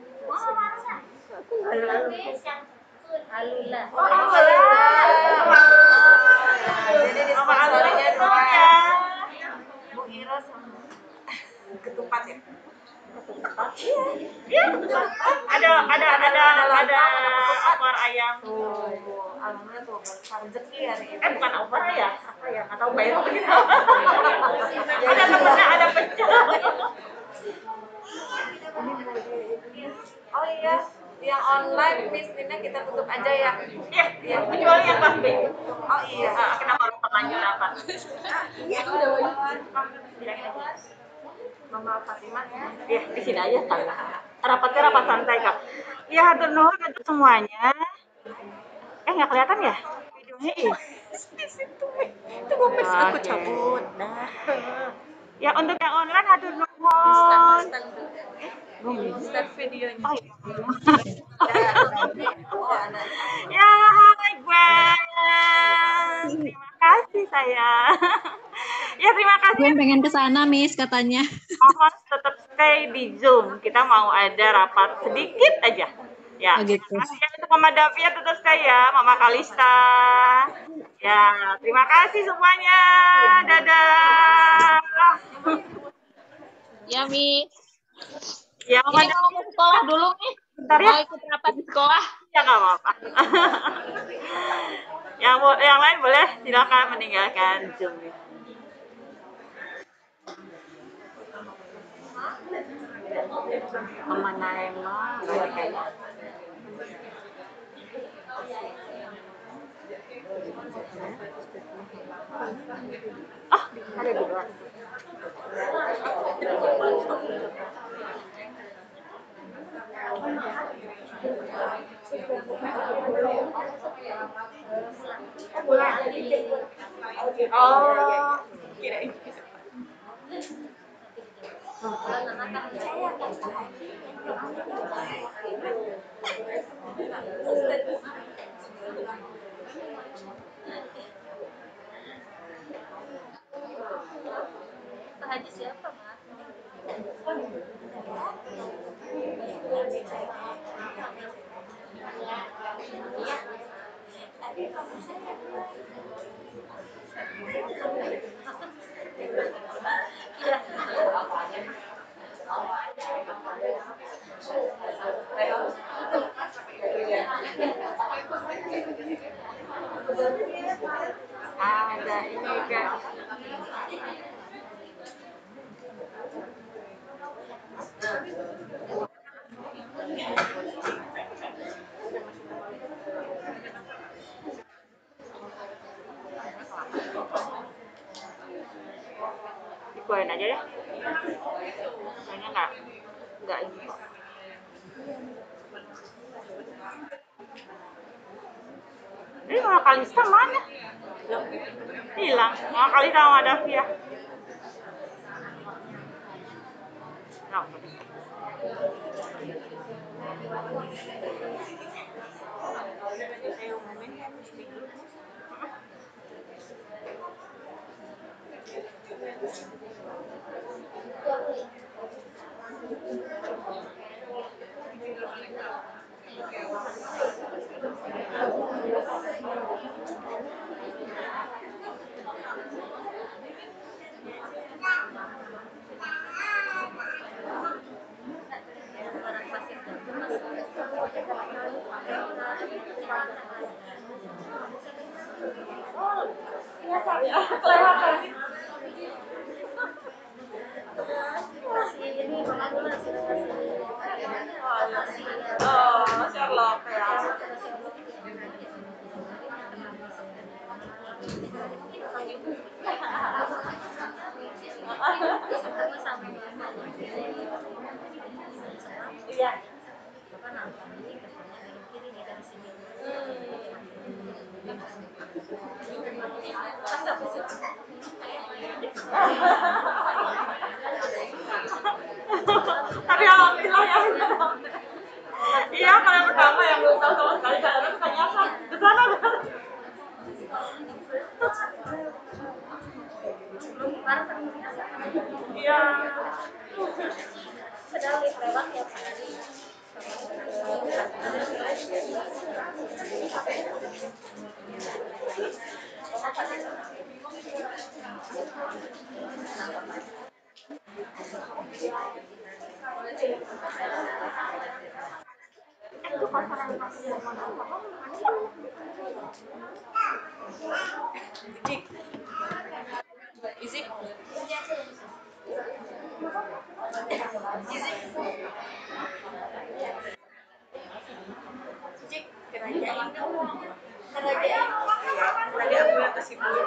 Alula. Oh, Alula. Jadi di sponsornya dua ya. Bu Ira sama ketupat ya. Iya. Ada opor ayam. Alhamdulillah tuh rezeki hari ini. Bukan opor ya? Apa ya? Enggak tahu bayar begitu. Ada temennya ada pecel. Oh iya, yang online Miss Tina kita tutup aja ya. Iya, kecuali yang pasti. Oh iya. Kenapa pertanyaan apa? Iya, udah banyak. Mama Fatimah ya. Iya, di sini aja tangga. Rapatnya rapat santai, Kak. Ya, hatur nuhun untuk semuanya. Nggak kelihatan ya? Videonya di situ. Itu aku cabut. Nah. Ya untuk yang online hatur nuhun. Start videonya. Oh, iya. Ya, hai Gwen. Terima kasih saya. Ya terima kasih. Gwen pengen ke sana, Miss, katanya. Mohon tetap stay di Zoom. Kita mau ada rapat sedikit aja. Ya, Oh, gitu. terima kasih ya untuk Mama Davia tetap stay ya, Mama Kalista. Ya, terima kasih semuanya. Dadah. Ya, Miss. Ya, Mama Ini mau ke sekolah dulu nih. Bentar ya. Mau ikut rapat di sekolah. Ya nggak apa-apa. yang lain boleh silakan meninggalkan Zoom. Kemana emang? Ah, ada di luar. Oh, kirain. Pak Haji siapa, Mas? Ada ini kan. Dikeluarin aja ya. Kayaknya nggak ini kok. Ini Mama Kalista mana? Hilang. Mama Kalista sama Davia. Kenapa? Oh, Sherlock ya. Iya. Tapi alhamdulillah ya. Iya, kalau yang pertama yang belum tahu sama sekali kadang-kadang tanya apa? Ke sana kan? Iya. Sedang lewat tiap hari. Izik. Izik, kerajain dong. Kerajain. Tadi aku yang kasih bulu.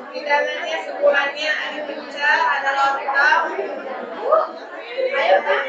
Hidangannya semuanya ada pizza, ada lontong. Ayo kan?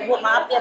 Bu, maaf ya.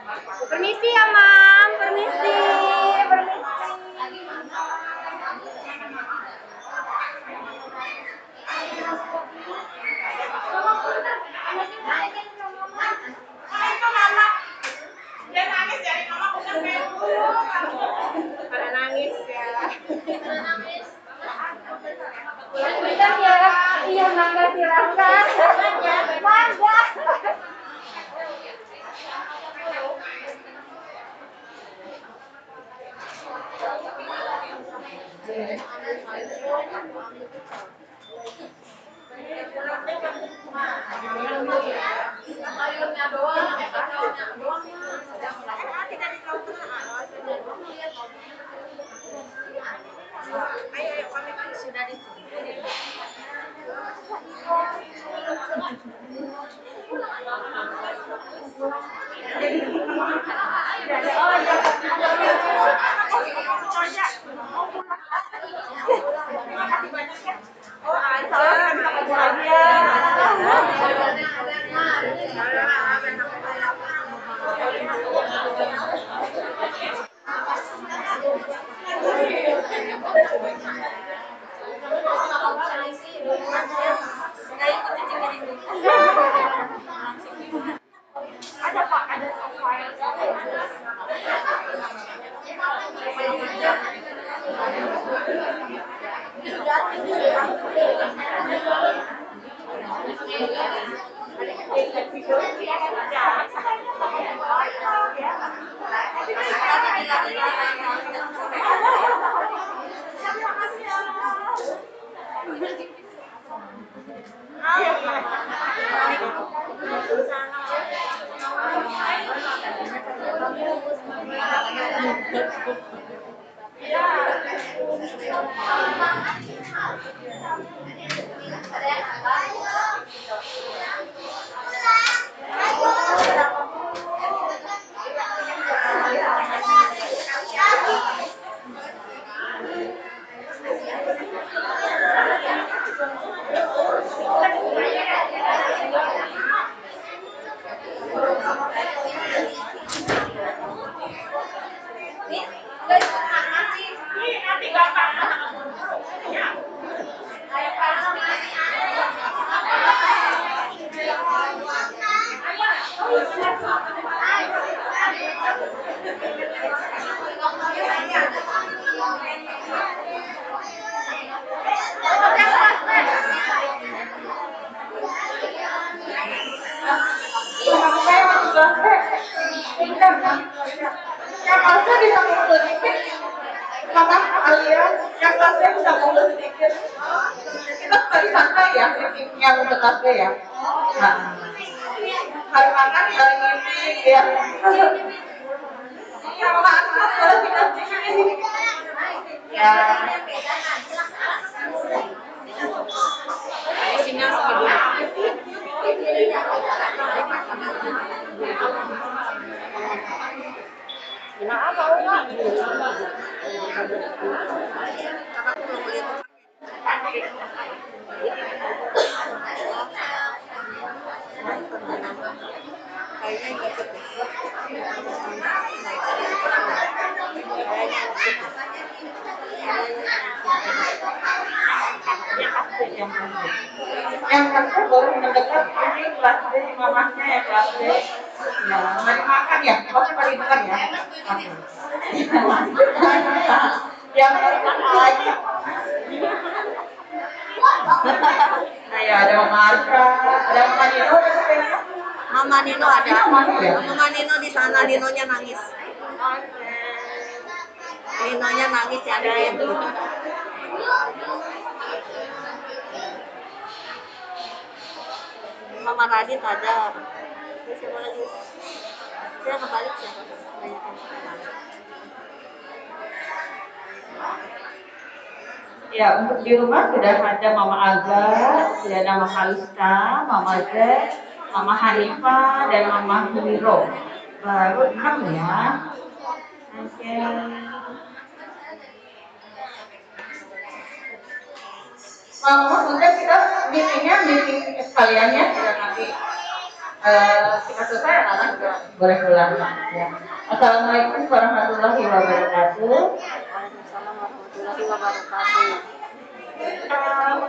Permisi ya, Mam. Permisi. Pada nangis ya. Bentar ya. Iya, mangga silakan. Mangga. Yang kelasnya bisa mundur sedikit, maka kalian yang kelasnya bisa mundur sedikit. Kita tadi santai ya, meetingnya untuk kelasnya ya. Nah, hari makan, hari meeting ya. Yang makan boleh pindah sedikit di sini. Ya. Yang penting boleh mendekat ini kelas D, mamahnya ya kelas D. Ya, mari makan ya, pasti paling dekat ya. Yang makan lagi. Nah ya, ada Mama Arka, ada Mama Nino, Mama Nino ada. ya? Mama Nino di sana, Ninonya nangis. Ninonya nangis ya, Nino. Mama Radit ada. Siapa lagi? Saya kebalik siapa? Ya, untuk di rumah sudah ada Mama Aga, sudah ada Mama Kalista, Mama Z, Mama Hanifah, dan Mama Hiro. Baru 6 ya. Oke. Mama, mungkin kita meeting sekalian ya, sudah nanti kita selesai anak-anak juga boleh pulang. Ya. Assalamualaikum warahmatullahi wabarakatuh. Waalaikumsalam warahmatullahi wabarakatuh.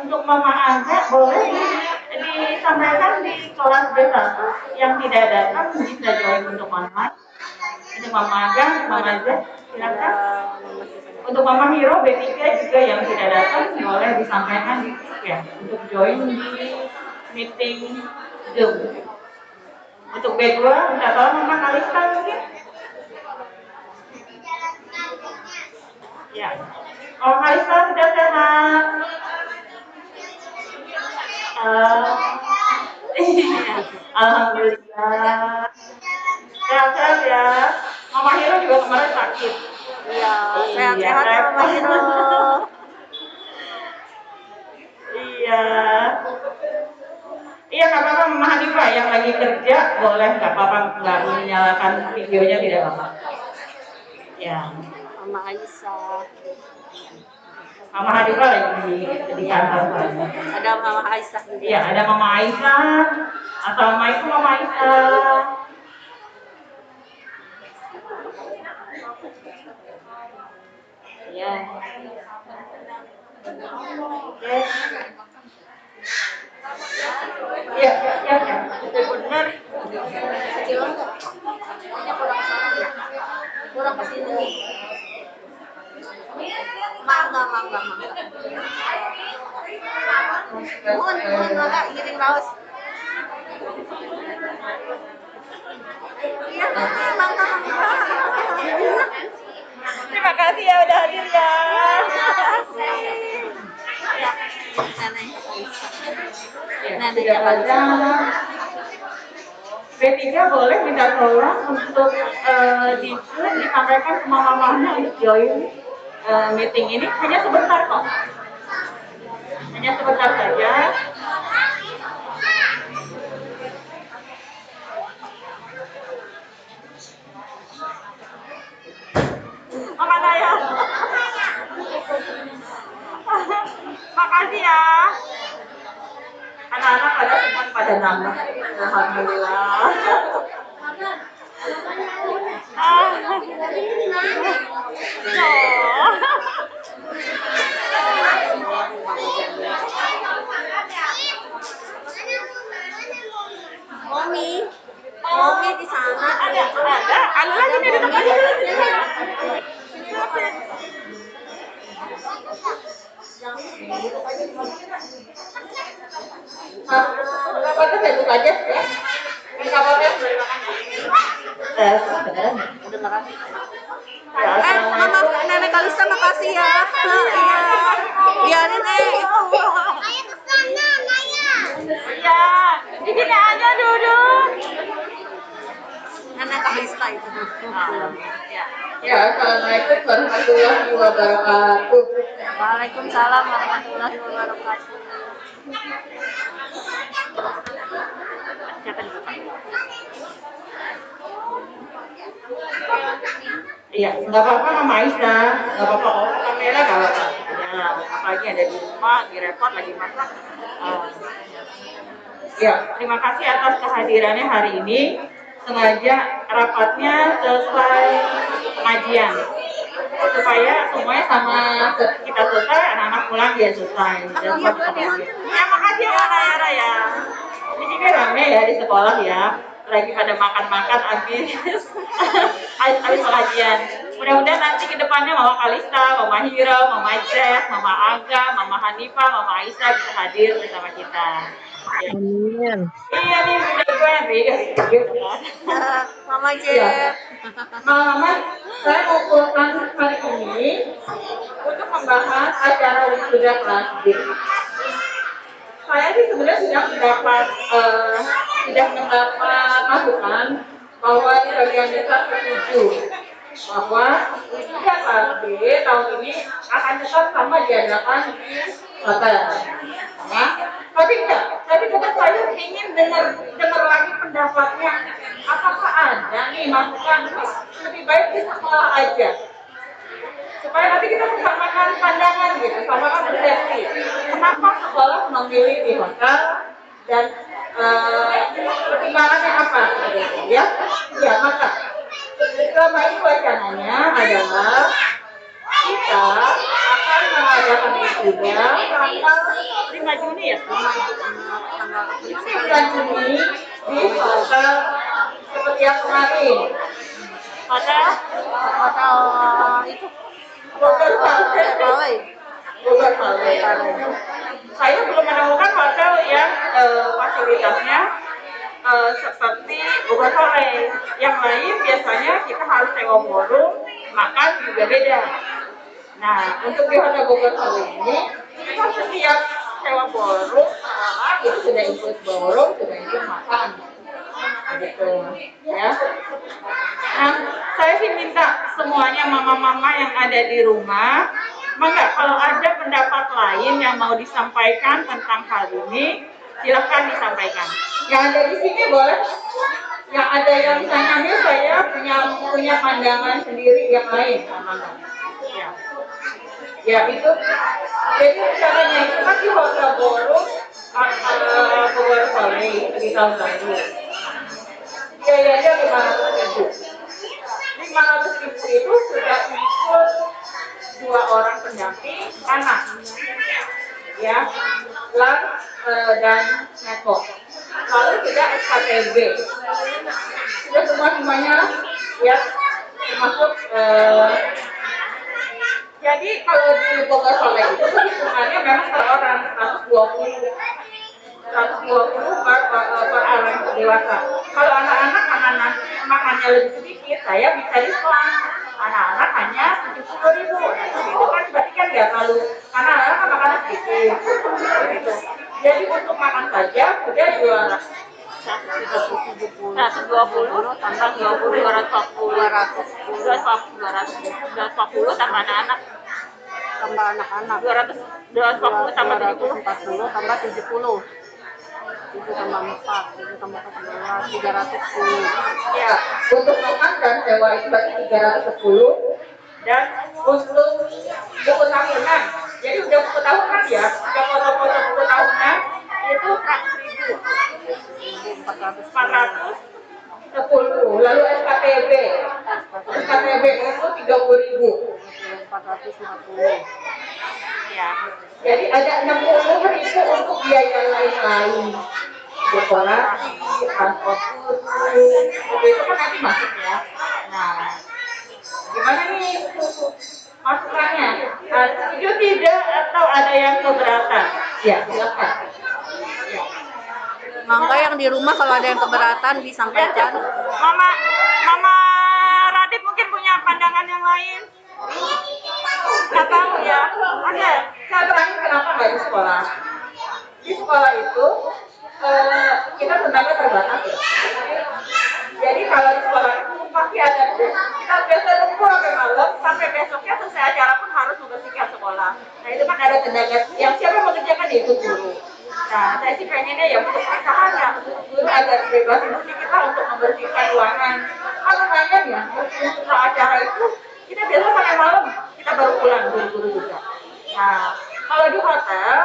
Untuk Mama Aga boleh disampaikan di kelas B1 yang tidak datang bisa join untuk online. Untuk Mama Aga, Mama Aga, silakan. Untuk Mama Hiro B3 juga yang tidak datang boleh disampaikan ya untuk join di meeting Zoom. Untuk B2 minta tolong Mama Kalista mungkin. Ya. Mama Kalista sudah sehat. Alhamdulillah. Sehat-sehat ya. Mama Hiro juga kemarin sakit. Iya, sehat-sehat ya Mama Hiro. Iya. Iya nggak apa-apa Mama Hanifah yang lagi kerja boleh nggak apa-apa nggak menyalakan videonya tidak apa-apa. Ya. Mama Aisyah. Mama Hanifah lagi di kantor soalnya. Ada Mama Aisyah juga. Iya ada Mama Aisyah. Assalamualaikum Mama Aisyah. Ya. Oke. Iya, ya. Benar. Kurang kesini. Mangga. Mohon mangga giring raus. Iya, mangga. Terima kasih ya udah hadir ya. Nenek Tidak ada. B3 boleh minta tolong untuk disampaikan ke mama-mamanya untuk join meeting ini hanya sebentar kok. Hanya sebentar saja. Mama saya. Makasih ya. Anak-anak pada nama. Alhamdulillah. Momi di sana. Ada lagi nih di depan. Apa Facebook aja ya? Enggak apa-apa boleh makan. Udah makan. Mama Nenek Kalista makasih ya. Iya. Biarin itu. Iya, di sini aja duduk. Nenek Kalista itu. Ya, assalamualaikum warahmatullahi wabarakatuh. Waalaikumsalam warahmatullahi wabarakatuh. Iya, nggak apa-apa Mama Aisyah, nggak apa-apa oh kamera nggak apa-apa. Ya, apalagi ada di rumah, lagi repot, lagi masak. Ya, terima kasih atas kehadirannya hari ini. Sengaja rapatnya selesai pengajian supaya semuanya sama kita selesai, anak-anak pulang dia selesai. Ya makasih ya Raya ya. Di sini rame ya di sekolah ya. Lagi pada makan-makan habis pengajian. Mudah-mudahan nanti ke depannya Mama Kalista, Mama Hiro, Mama Jess, Mama Aga, Mama Hanifah, Mama Aisyah bisa hadir bersama kita. Ya. Amin. Iya nih, udah gue yang Mama ya. Jep. Mama, saya mengumpulkan hari ini untuk membahas acara wisuda kelas B. Saya sih sebenarnya sudah mendapat masukan bahwa sebagian besar setuju bahwa wisuda kelas B tahun ini akan tetap sama diadakan di hotel. Ya. Tapi tetap saya ingin dengar lagi pendapatnya. Apakah ada nih masukan lebih baik di sekolah aja? Supaya nanti kita samakan pandangan gitu, samakan persepsi. Kenapa sekolah memilih di hotel dan pertimbangannya ya. Ya, maka selama ini wacananya adalah kita akan mengadakan wisuda tanggal 5 Juni ya, 5 Juni di hotel seperti yang kemarin. Hotel itu Bogor Valley. Bogor Valley. Saya belum menemukan hotel yang fasilitasnya seperti Bogor Valley. Yang lain biasanya kita harus sewa ballroom, makan juga beda. Nah, untuk di hotel Bogor Valley ini kita setiap sewa ballroom, itu sudah ikut ballroom, sudah ikut makan. Gitu ya. Nah, saya sih minta semuanya mama-mama yang ada di rumah, maka kalau ada pendapat lain yang mau disampaikan tentang hal ini, silahkan disampaikan. Yang ada di sini boleh. Yang ada yang misalnya saya punya pandangan sendiri yang lain, ya. Ya itu. Jadi caranya itu kan di hotel ballroom Bogor Valley di tahun lalu. Biayanya 500.000. 500.000 itu sudah ikut 2 orang pendamping anak, ya, lunch dan neko. Lalu sudah SKTB, sudah semuanya, ya, termasuk. Jadi kalau di Bogor Valley itu hitungannya memang per orang 120 per orang dewasa. Kalau anak-anak karena makannya lebih sedikit, saya bisa diskon. Anak-anak hanya 70.000. Itu kan berarti kan nggak terlalu, karena anak-anak kan makannya sedikit. Gitu. Jadi untuk makan saja sudah 120 tambah 20 240 tambah anak-anak tambah anak-anak 240 tambah 70 tambah 70 itu tambah 4 itu tambah 11 310. Ya, untuk makan dan sewa itu berarti 310. Dan untuk buku tahunan, jadi udah buku tahunan ya, udah foto-foto buku tahunan itu 410. Lalu SKTB itu 30.000. 450. Ya, jadi ada 60.000 untuk biaya lain-lain, dekorasi, transport khusus, itu kan nanti masuk ya. Nah, gimana nih masukannya? Setuju tidak atau ada yang keberatan? Ya, silakan. Ya. Mangga yang di rumah kalau ada yang keberatan disampaikan. Mama Radit mungkin punya pandangan yang lain. Nggak tahu ya. Ada. Saya terakhir kenapa nggak di sekolah? Di sekolah itu kita tenaga terbatas ya. Jadi kalau di sekolah itu pasti ada kita biasa tunggu sampai malam, sampai besoknya selesai acara pun harus membersihkan sekolah. Nah itu kan ada tenaga yang siapa yang mengerjakan itu guru. Nah, saya sih pengennya ya untuk usaha ya, guru agak dibebasin sedikit untuk membersihkan ruangan. Kan lumayan ya, untuk acara itu kita biasa sampai malam, kita baru pulang guru-guru juga. Nah, kalau di hotel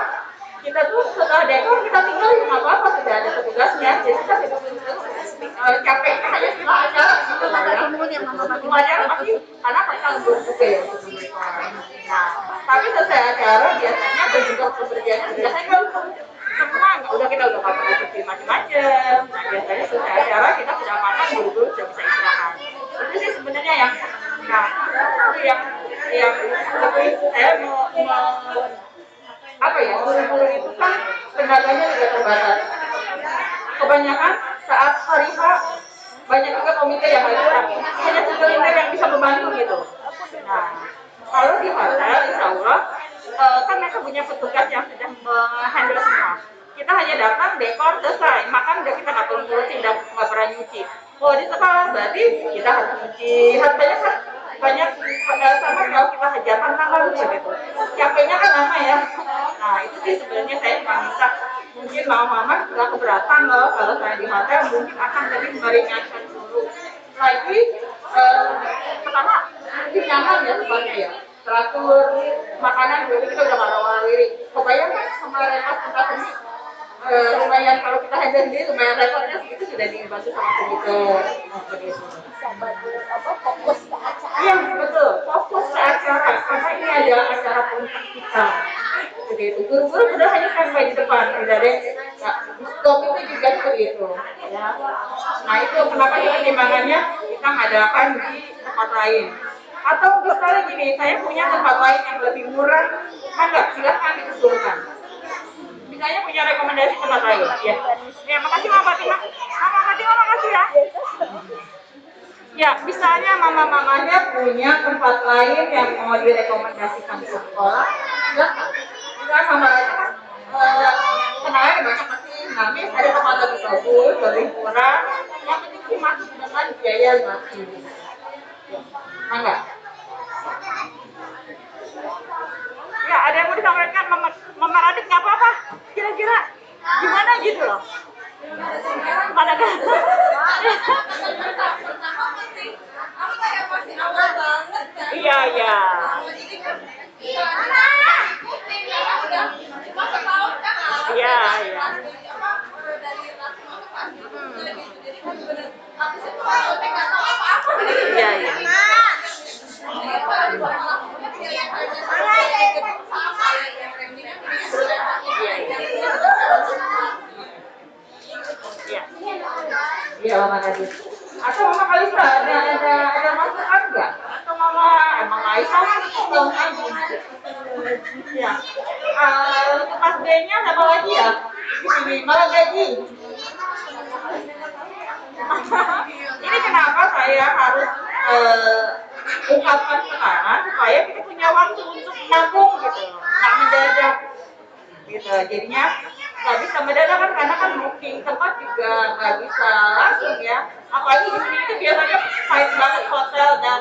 kita tuh setelah dekor kita tinggal nggak apa-apa, sudah ada petugasnya, jadi kita capeknya hanya setelah acara gitu lah ya. Semuanya pasti karena mereka lembur juga ya untuk mendekor. Nah, tapi selesai acara biasanya berjugas pekerjaannya sudah handle semua, kita udah nggak perlu cuci macam-macam. Nah biasanya selesai acara kita sudah makan, guru-guru sudah bisa istirahat. Itu sih sebenarnya yang, nah yang saya mau apa ya, guru-guru itu kan tenaganya juga terbatas. Kebanyakan saat hari H banyak juga komite yang hadir, hanya segelintir yang bisa membantu gitu. Nah kalau di hotel insya Allah kan mereka punya petugas yang sudah menghandle semua. Kita hanya datang, dekor, selesai. Makan udah kita nggak perlu ngurusin, nggak pernah nyuci. Kalau di sekolah berarti kita harus nyuci. Banyak sama kalau kita hajatan tanggal gitu. Capeknya kan lama ya. Nah itu sih sebenarnya saya minta mungkin mama-mama nggak keberatan loh kalau saya di hotel mungkin akan lebih meringankan dulu. Lagi pertama mungkin nyaman ya tempatnya ya. Teratur makanan dulu kita udah ngawal-ngawiri. Kebayang kan sama repas tempat ini lumayan kalau kita handle sendiri lumayan repotnya segitu sudah sudah dibantu sama kreditor maupun itu. Iya betul, fokus ke acara karena ini ada acara puncak kita. Seperti itu. Guru-guru sudah hanya standby di depan, tidak ada. Nah, stop itu juga seperti itu. Ya. Nah itu kenapa pertimbangannya kita ngadakan di tempat lain. Atau misalnya gini, saya punya tempat lain yang lebih murah, maka silahkan diusulkan. Misalnya punya rekomendasi tempat lain. Ya, ya makasih Mama Fatima. Mama Fatima makasih ya. Ya, misalnya mama-mamanya punya tempat lain yang mau direkomendasikan ke sekolah, silahkan. Misalnya mama kenalnya banyak pasti namis ada tempat lebih bagus, lebih murah. Yang penting sih masuk dengan biaya masih. Enggak? Ya, ada yang mau disampaikan Mama Radit nggak apa-apa. Kira-kira gimana gitu loh? Mana kan? Iya, iya. Iya, iya. Iya, iya. Iya, Mama Nadine. Atau Mama Kalista ada masukan nggak? Atau Mama Aisyah kan belum aja. Ya. Untuk Mas B-nya apa lagi ya? Ini malah gaji. Ini kenapa saya harus ungkapkan sekarang supaya kita punya waktu untuk nabung gitu, nggak mendadak gitu. Jadinya nggak bisa mendadak kan karena kan booking tempat juga nggak bisa langsung ya. Apalagi di sini itu biasanya padat banget hotel dan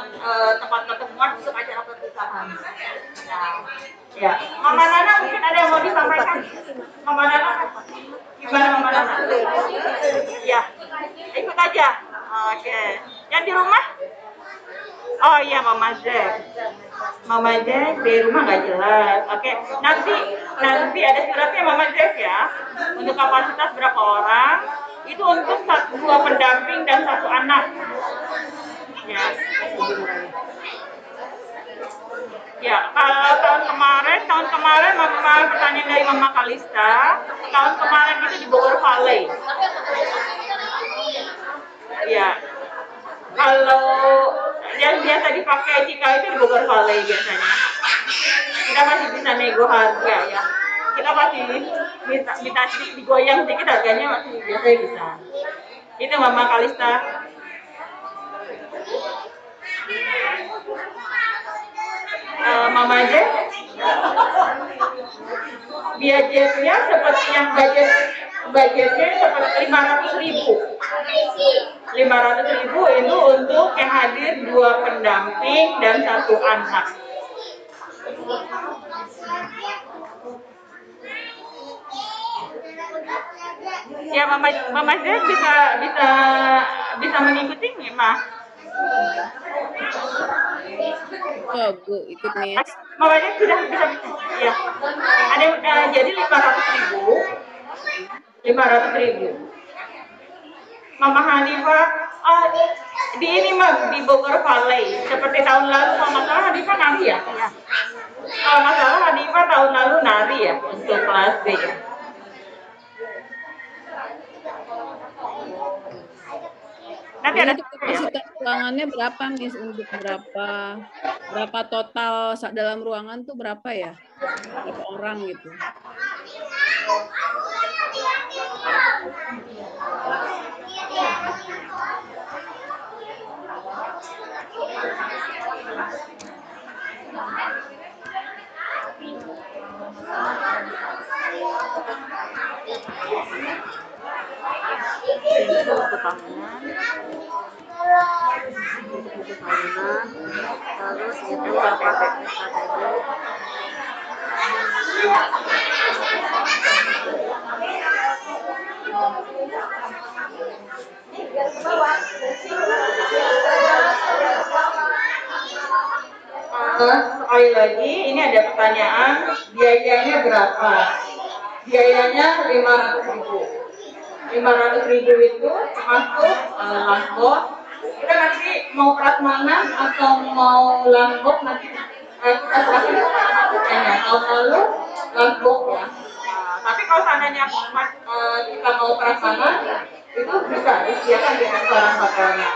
tempat ketemuan untuk acara pernikahan. Nah, ya, Mama Nana mungkin ada yang mau disampaikan. Mama Nana, gimana Mama Nana? Ya, ikut aja. Oke. Yang di rumah? Oh iya Mama Jack. Mama Jack di rumah nggak jelas. Oke. Nanti ada suratnya Mama Jack ya. Untuk kapasitas berapa orang? Itu untuk dua pendamping dan satu anak. Ya. Ya, kalau tahun kemarin Mama pertanyaan dari Mama Kalista, tahun kemarin itu di Bogor Valley. Ya, kalau yang biasa dipakai Cika itu di Bogor Valley biasanya. Kita masih bisa nego harga ya. Kita masih minta digoyang sedikit harganya masih biasanya bisa. Itu Mama Kalista. Mama aja budgetnya seperti yang budgetnya seperti 500.000 itu untuk yang hadir 2 pendamping dan 1 anak. Ya Mama Zed bisa mengikuti nih Ma. Oh, Bu, ikut Miss. Mama Zed sudah bisa ya. Ada jadi 500.000. Mama Hanifah di ini Mam di Bogor Valley seperti tahun lalu kalau nggak salah Hanifah nari ya? Kalau nggak salah Hanifah tahun lalu nari ya untuk kelas B ya. Nanti ada kapasitas ruangannya berapa Miss, untuk berapa total dalam ruangan tuh berapa ya? Berapa orang gitu? Terus itu pakai sekali lagi ini ada pertanyaan biayanya berapa? Biayanya 500.000. 500.000 itu masuk Langbok. Kita nanti mau prasmanan atau mau Langbok nanti kita serahkan sama kitanya. Tahun lalu Langbok ya. Tapi kalau seandainya kita mau prasmanan itu bisa disediakan di restoran hotelnya.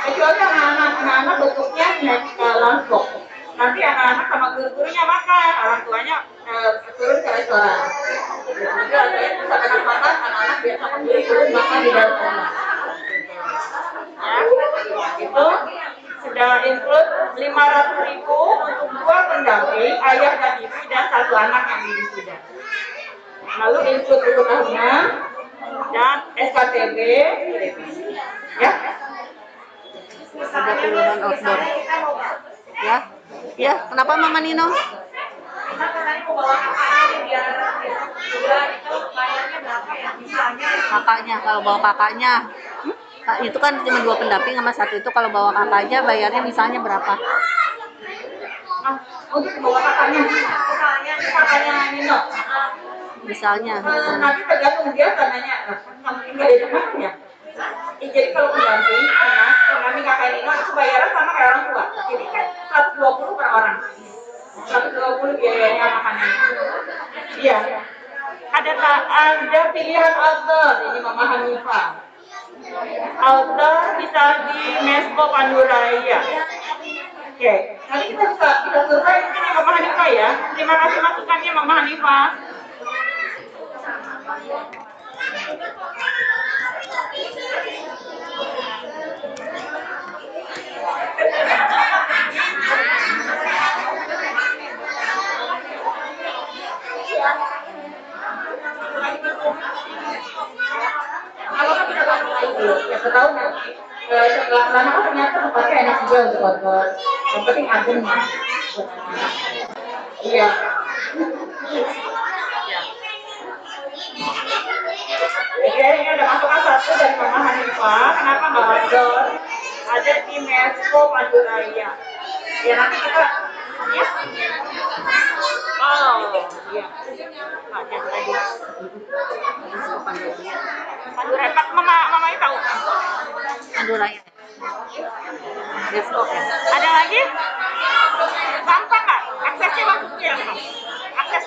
Kecuali anak-anak bentuknya Langbok. Nanti anak-anak sama guru-gurunya makan, orang tuanya turun ke restoran. Jadi harganya bisa kena makan, anak-anak biasa sama guru-guru makan di dalam rumah. Ya, itu sudah include 500.000 untuk 2 pendamping, ayah dan ibu dan 1 anak yang wisuda. Lalu include buku tahunan dan SKTB, ya. Ada pilihan outdoor. Ya, ya. Kenapa Mama Nino? Kakaknya, kalau bawa kakaknya, itu kan cuma 2 pendamping sama 1 itu. Kalau bawa kakaknya bayarnya misalnya berapa? Untuk bawa kakaknya Nino. Misalnya. Nanti tergantung dia tanya kamu tinggal di mana ya. Jadi kalau pendamping kakak Nino itu bayaran sama kayak orang tua. Jadi kan 120 per orang. 120 biayanya makannya. Iya. Ada pilihan outdoor, ini Mama Hanifah. Outdoor bisa di Mesko Panduraya. Oke, nanti kita bisa survei di sini Mama Hanifah ya. Terima kasih masukannya Mama Hanifah. Ya ketahuan nanti setelah lama ternyata tempatnya enak juga untuk outdoor. Yang penting adem. Iya. Oke, ini ada masukan 1 dari Mama Hanifah. Kenapa nggak outdoor? Ada di Mesko Panduraya. Ya nanti kita ya. Oh, iya. Banyak lagi. Panduraya. Mama tahu. Panduraya. Deskok ya. Ada lagi? Gampang nggak? Aksesnya maksudnya apa? Akses.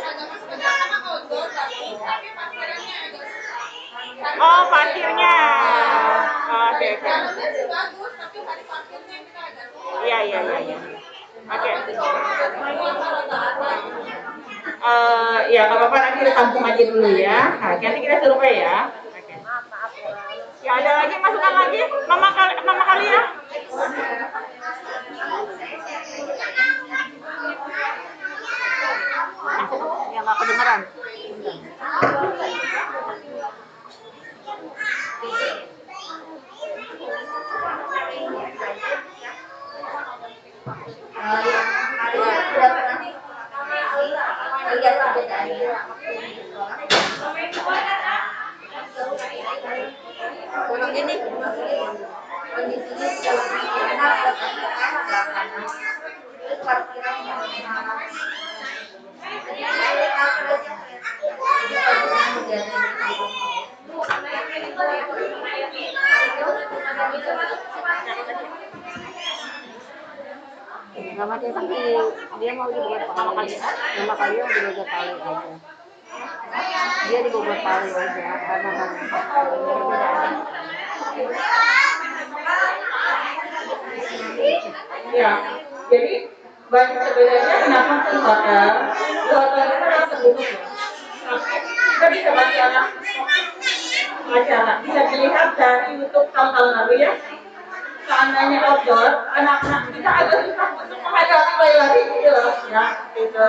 Oh, parkirnya. Oke. Iya. Oke. Ya nggak apa-apa, nanti kita tampung aja dulu ya. Nah, nanti kita survei ya. Oke. Ya ada lagi masukan lagi, mama kali ya. Yang nggak kedengeran. Memang gini, kondisinya sudah lebih enak, terus parkirannya Sama dia tapi dia mau dibuat pertama kali mau dibuat kali aja. Dia dibuat kali aja karena Ya, jadi banyak sebenarnya kenapa di hotel itu adalah penduduk ya. Kita bisa baca acara, bisa dilihat dari YouTube tahun-tahun lalu ya. Seandainya outdoor, anak-anak kita agak susah untuk menghadapi lari gitu loh, ya gitu.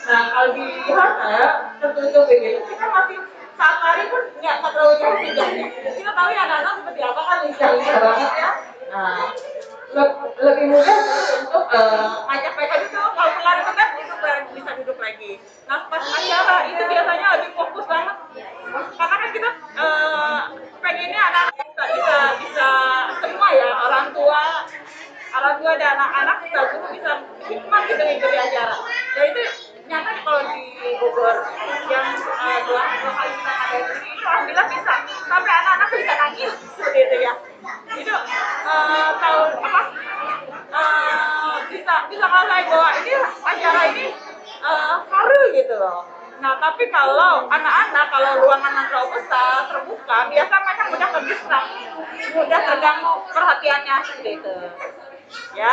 Nah kalau di hotel tertutup begitu, kita masih saat lari pun nggak terlalu jauh tidaknya. Kita tahu ya anak-anak seperti apa kan lincah banget ya. Nah lebih mudah untuk ngajak mereka duduk, kalau pelari bentar itu bisa duduk lagi. Nah pas acara itu biasanya lebih fokus banget, karena kan kita pengennya anak-anak bisa semua ya, orang tua dan anak-anak bisa guru bisa hikmat gitu mengikuti acara. Dan itu nyata kalau di Bogor yang 2 kali kita ada ini alhamdulillah bisa nangis seperti itu ya. Itu tahu apa? Bisa kalau saya bawa ini acara ini haru gitu loh. Nah, tapi kalau anak-anak, kalau ruangan terbuka, biasa mereka mudah terdistract, mudah terganggu perhatiannya seperti itu. Ya.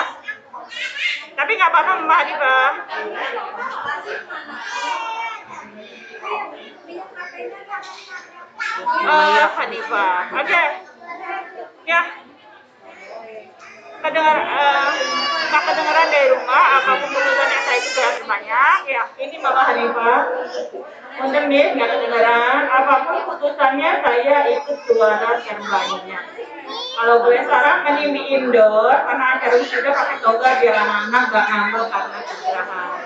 Tapi nggak apa-apa Mbak Hanifah. Hanifah. Oke. Ya. Nggak kedengeran dari rumah apa keputusan yang saya juga banyak ya. Ini Mama Hanifah. Untuk nggak kedengeran apapun keputusannya saya ikut suara terbaiknya. Kalau gue sekarang ini di indoor karena acara sudah pakai toga biar anak-anak nggak ngambek karena istirahat.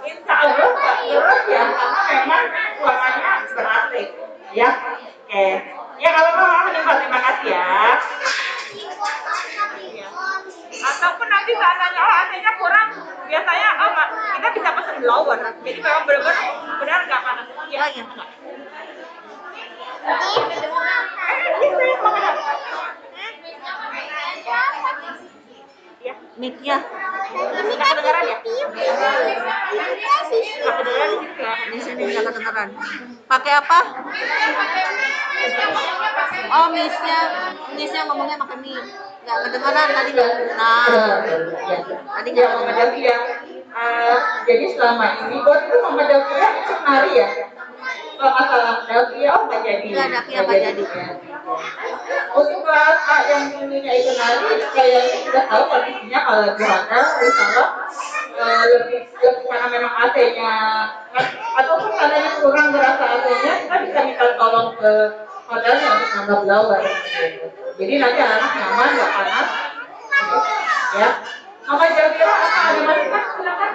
Insya Allah nggak terus ya karena memang ruangannya berat ya. Oke. Ya kalau Mama Hanifah terima kasih ya. Ataupun nanti seandainya AC-nya kurang, biasanya kita bisa pesen blower. Jadi memang benar nggak panas. Iya. Ya, mic-nya. Nggak kedengeran ya? Nggak kedengeran di situ ya? Di sini nggak kedengeran. Pakai apa? Oh, mic-nya ngomongnya pakai mic. Nggak kedengeran tadi nggak? Nah, tadi nggak kedengeran. Ya. Jadi selama ini, itu Mama Davia ikut nari ya? Kalau masalah Davia, nggak jadi. Nggak, Davia nggak jadi. Untuk kelas A yang dulunya ikut nari, kayaknya sudah tahu kondisinya kalau di hotel, misalnya lebih karena memang AC-nya, ataupun karena kurang berasa AC-nya, kita bisa minta tolong ke hotelnya untuk nambah blower. Jadi nanti anak nyaman, nggak panas. Ya. Mama Javira, ada masukan? Silakan.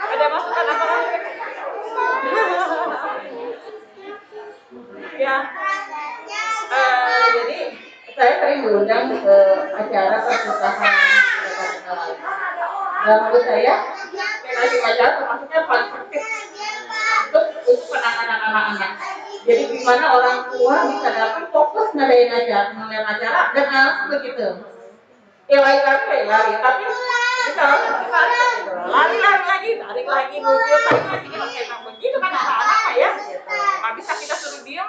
Ada masukan apa? Ya. Jadi saya sering diundang ke acara perpisahan. Dan menurut saya, generasi acara termasuknya paling penting untuk penanganan anak-anak. Jadi gimana orang tua bisa dapat fokus ngadain acara dan langsung begitu. Ya lari, tapi bisa langsung lari lagi, tarik lagi, muncul, tarik lagi, memang begitu kan anak-anak ya. Nggak bisa kita suruh diam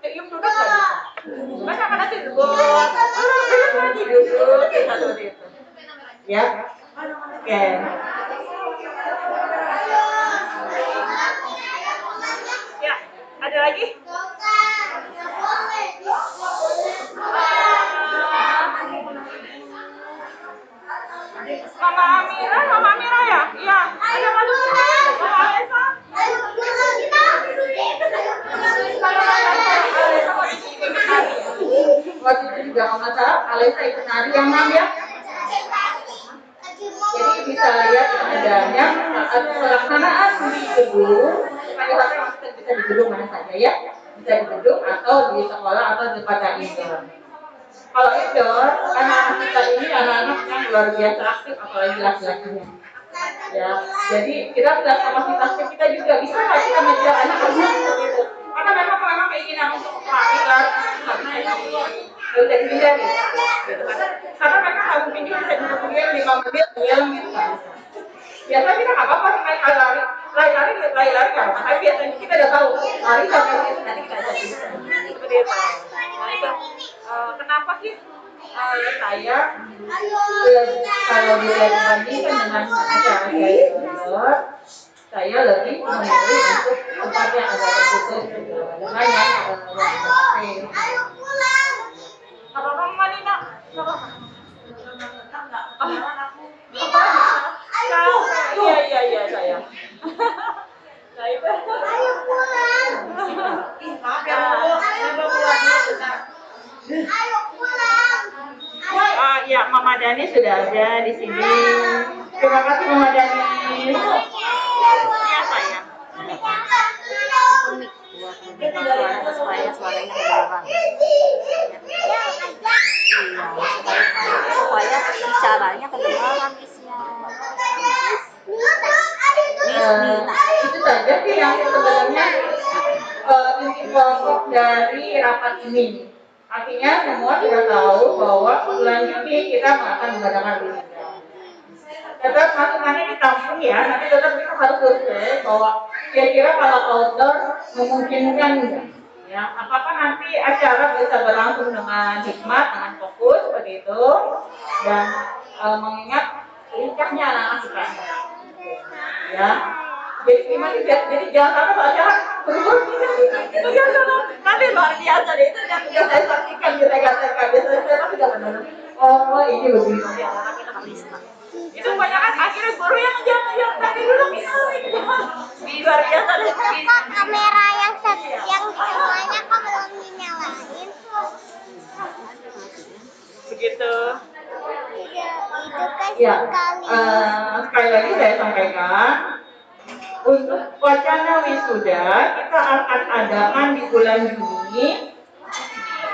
duduk nggak bisa. Mereka akan nanti duduk seperti itu. Ya, oke. Ya, ada lagi? Mama Amira ya? Iya. Ada masukan? Mama Alesa? Waktu itu juga kalau nggak salah Alesa ikut nari yang mam ya. Jadi bisa lihat adanya saat pelaksanaan di gedung. Pada hotel maksudnya bisa di gedung mana saja ya. Bisa di gedung atau di sekolah atau di tempat indoor. Kalau indoor, anak-anak kita ini anak-anak yang luar biasa aktif, apalagi laki-lakinya. Ya, jadi kita punya kapasitas kita juga bisa nggak kita mengejar anak-anak gitu. Karena memang keinginan untuk lari karena itu nggak bisa dihindari. Gitu. Karena mereka nggak mungkin juga bisa duduk dia 5 menit diam gitu kan. Biasa kita nggak apa-apa sih main lari nggak apa-apa. Tapi biasanya kita udah tahu lari sampai itu nanti kita ajak seperti itu. Nah itu kenapa sih saya kalau dibandingkan dengan acara indoor, saya lebih memilih untuk tempat yang agak tertutup dengan yang apa Malina? Iya saya. Nah itu. Maaf ya Bu, saya belum keluar dulu. Ayo pulang. Ya, Mama Dani sudah ada di sini. Terima kasih Mama Dani. Iya sayang. Supaya suaranya kedengaran. Iya, supaya bicaranya kedengaran Misnya. Itu saja sih yang sebenarnya pokok dari rapat ini. Artinya semua sudah tahu bahwa bulan Juni kita akan mengadakan wisuda. Tetap masukannya ditampung ya, nanti tetap kita harus survei bahwa kira-kira kalau outdoor memungkinkan enggak. Ya, apakah nanti acara bisa berlangsung dengan hikmat, dengan fokus seperti itu, dan mengingat lincahnya anak-anak kita. Ya, jadi gimana sih? Jadi jangan sampai kalau acara buru-buru nanti luar biasa deh, itu yang saya saksikan di TK-TK biasanya saya sudah menurut. Oh ini begini ya, itu banyak kan akhirnya guru yang ngejar tadi dulu luar biasa deh. Kok kamera yang semuanya kok belum dinyalain? Begitu. Itu kan Ya, sekali. sekali lagi saya sampaikan untuk wacana wisuda kita akan adakan di bulan Juni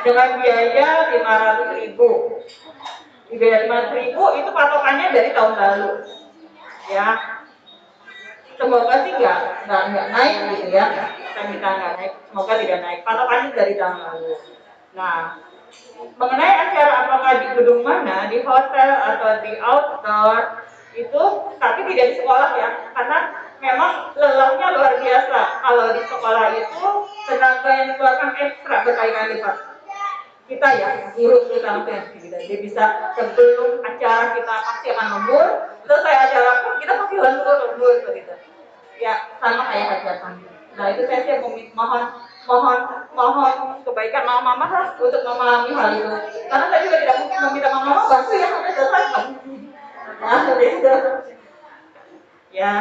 dengan biaya 500.000. Di biaya 500.000 itu patokannya dari tahun lalu. Ya, semoga sih nggak naik gitu ya. Kita nggak naik, semoga tidak naik. Patokannya dari tahun lalu. Nah, mengenai acara apakah di gedung mana, di hotel atau di outdoor itu, tapi tidak di sekolah ya, karena memang lelahnya luar biasa. Kalau di sekolah itu tenaga yang dikeluarkan ekstra berkali-kali lipat. Kita ya, guru terutama dia bisa sebelum acara kita pasti akan lembur, selesai acara pun kita pasti lembur begitu. Ya sama kayak hajatan. Nah itu saya sih mohon kebaikan mama lah untuk memahami hal itu. Karena saya juga tidak mungkin meminta mama bantu ya sampai selesai. Nah begitu. Ya.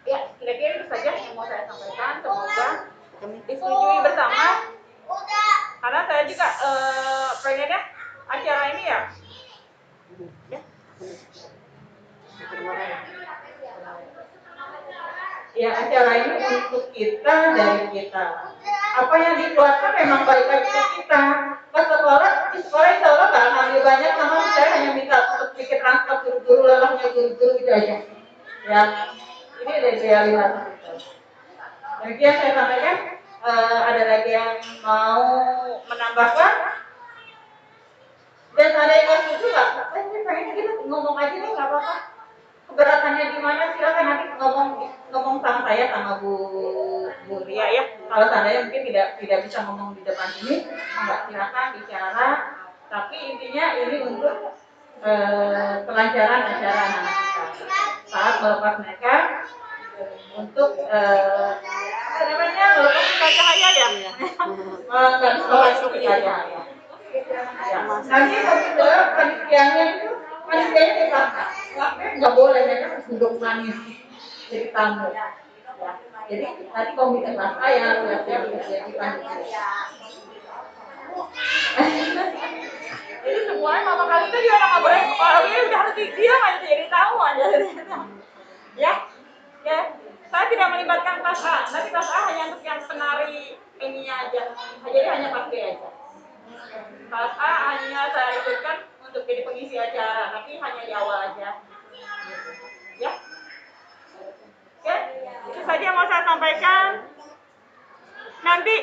Ya, kira-kira itu saja yang mau saya sampaikan. Semoga disetujui bersama. Karena saya juga pengennya acara ini ya. Ya acara ini untuk kita dari kita. Apa yang dikeluarkan memang baik-baik untuk kita. Pas di sekolah insya Allah nggak akan lebih banyak, sama saya hanya minta untuk sedikit transport guru-guru, lelahnya guru-guru gitu aja. Ya, ini dari realitas itu. Demikian saya sampaikan. Ada lagi yang mau menambahkan? Dan ada yang nggak setuju nggak? Saya pengennya kita ngomong aja nih, nggak apa-apa. Keberatannya di mana silakan nanti ngomong sama saya sama Bu Ria ya. Kalau seandainya mungkin tidak bisa ngomong di depan ini, enggak, silakan bicara. Tapi intinya ini untuk kelancaran acara anak-anak kita saat melepas mereka untuk apa namanya melepas cahaya ya. Nggak bisa cahaya. Ya. Nanti kebetulan panitianya itu dipaksa, nggak boleh, mereka harus duduk manis jadi tamu. Ya. Jadi nanti komite kelas saya siap-siap jadi panitia. Jadi semuanya mama kali itu juga nggak boleh kalau ini udah harus diam aja jadi tamu aja. Ya, ya. Saya tidak melibatkan kelas A. Nanti kelas A hanya untuk yang penari ininya aja. Jadi hanya kelas B aja. Kelas A hanya saya ikutkan untuk jadi pengisi acara, tapi hanya di awal aja. Ya. Oke, itu saja yang mau saya sampaikan. Nanti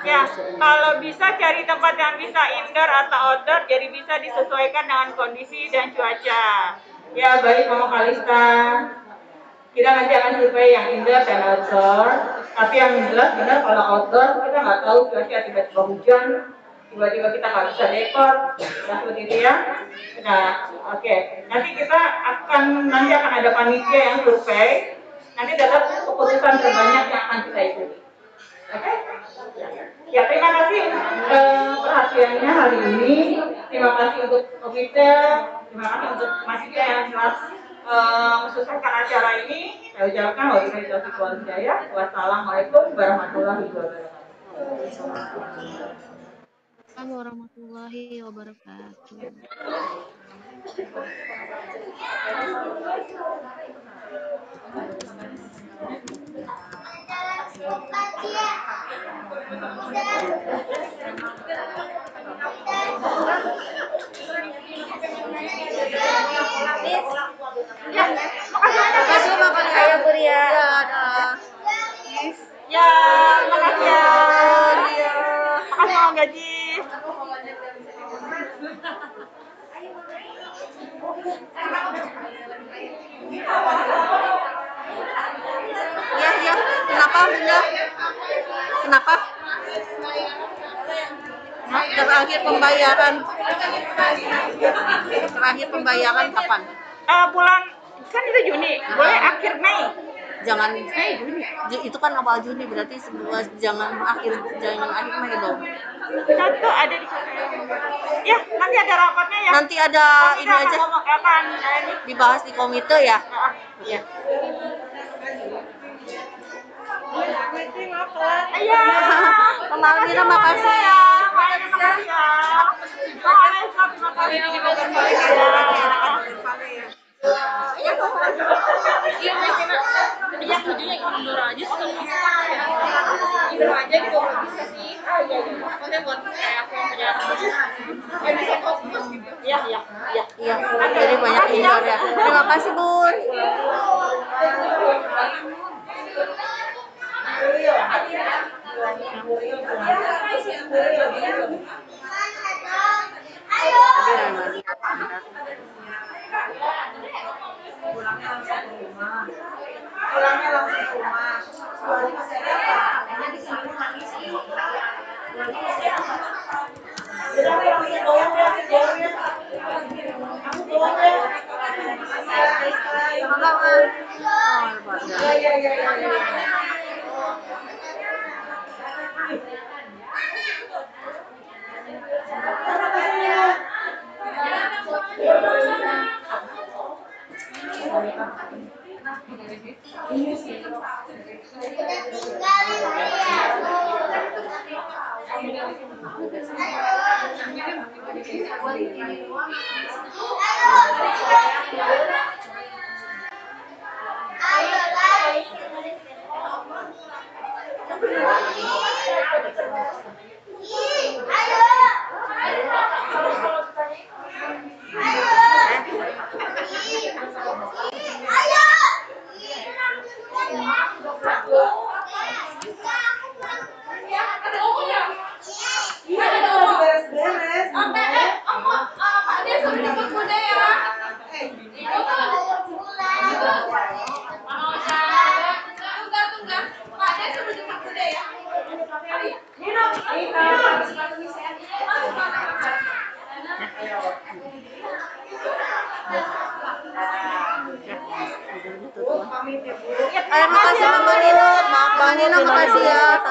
ya, kalau bisa cari tempat yang bisa indoor atau outdoor, jadi bisa disesuaikan dengan kondisi dan cuaca. Ya, baik Mama Kalista. Kita nanti akan survei yang indoor dan outdoor. Tapi yang jelas benar kalau outdoor kita nggak tahu cuaca tiba-tiba hujan, tiba-tiba kita nggak bisa dekor, ya seperti itu ya. Nah, oke. Nanti nanti akan ada panitia yang survei. Nanti dapat keputusan terbanyak yang akan kita ikuti. Oke? Ya, terima kasih perhatiannya hari ini. Terima kasih untuk komite, terima kasih untuk panitia yang telah mensukseskan acara ini. Saya ucapkan wabillahi taufiq wal hidayah. Wassalamualaikum warahmatullahi wabarakatuh. Assalamualaikum warahmatullahi wabarakatuh. Jalan Ya, makasih banyak. Makasih ya Bu Ria. Ya, makasih ya. Makasih mau gaji. Ya. Kenapa Bunda? Kenapa? Terakhir pembayaran kapan? Bulan kan itu Juni, boleh akhir Mei. Jangan Juni. Itu kan awal Juni, berarti jangan akhir Mei dong. Contoh ada di sana. Ya, nanti ada rapatnya ya. Nanti ada ini aja. Kapan ini? Dibahas di komite ya. Ya. Iya. Mama Almira makasih. Iya, tujuhnya ikut mundur aja sih. Mundur aja gitu bisa sih. Maksudnya buat kayak aku yang punya bisa fokus gitu. Iya. Jadi banyak indoor ya. Terima kasih Bun. Pulangnya langsung ke rumah. Soalnya masih ada apa? Makasih Mama Nino. Mama Nino makasih ya.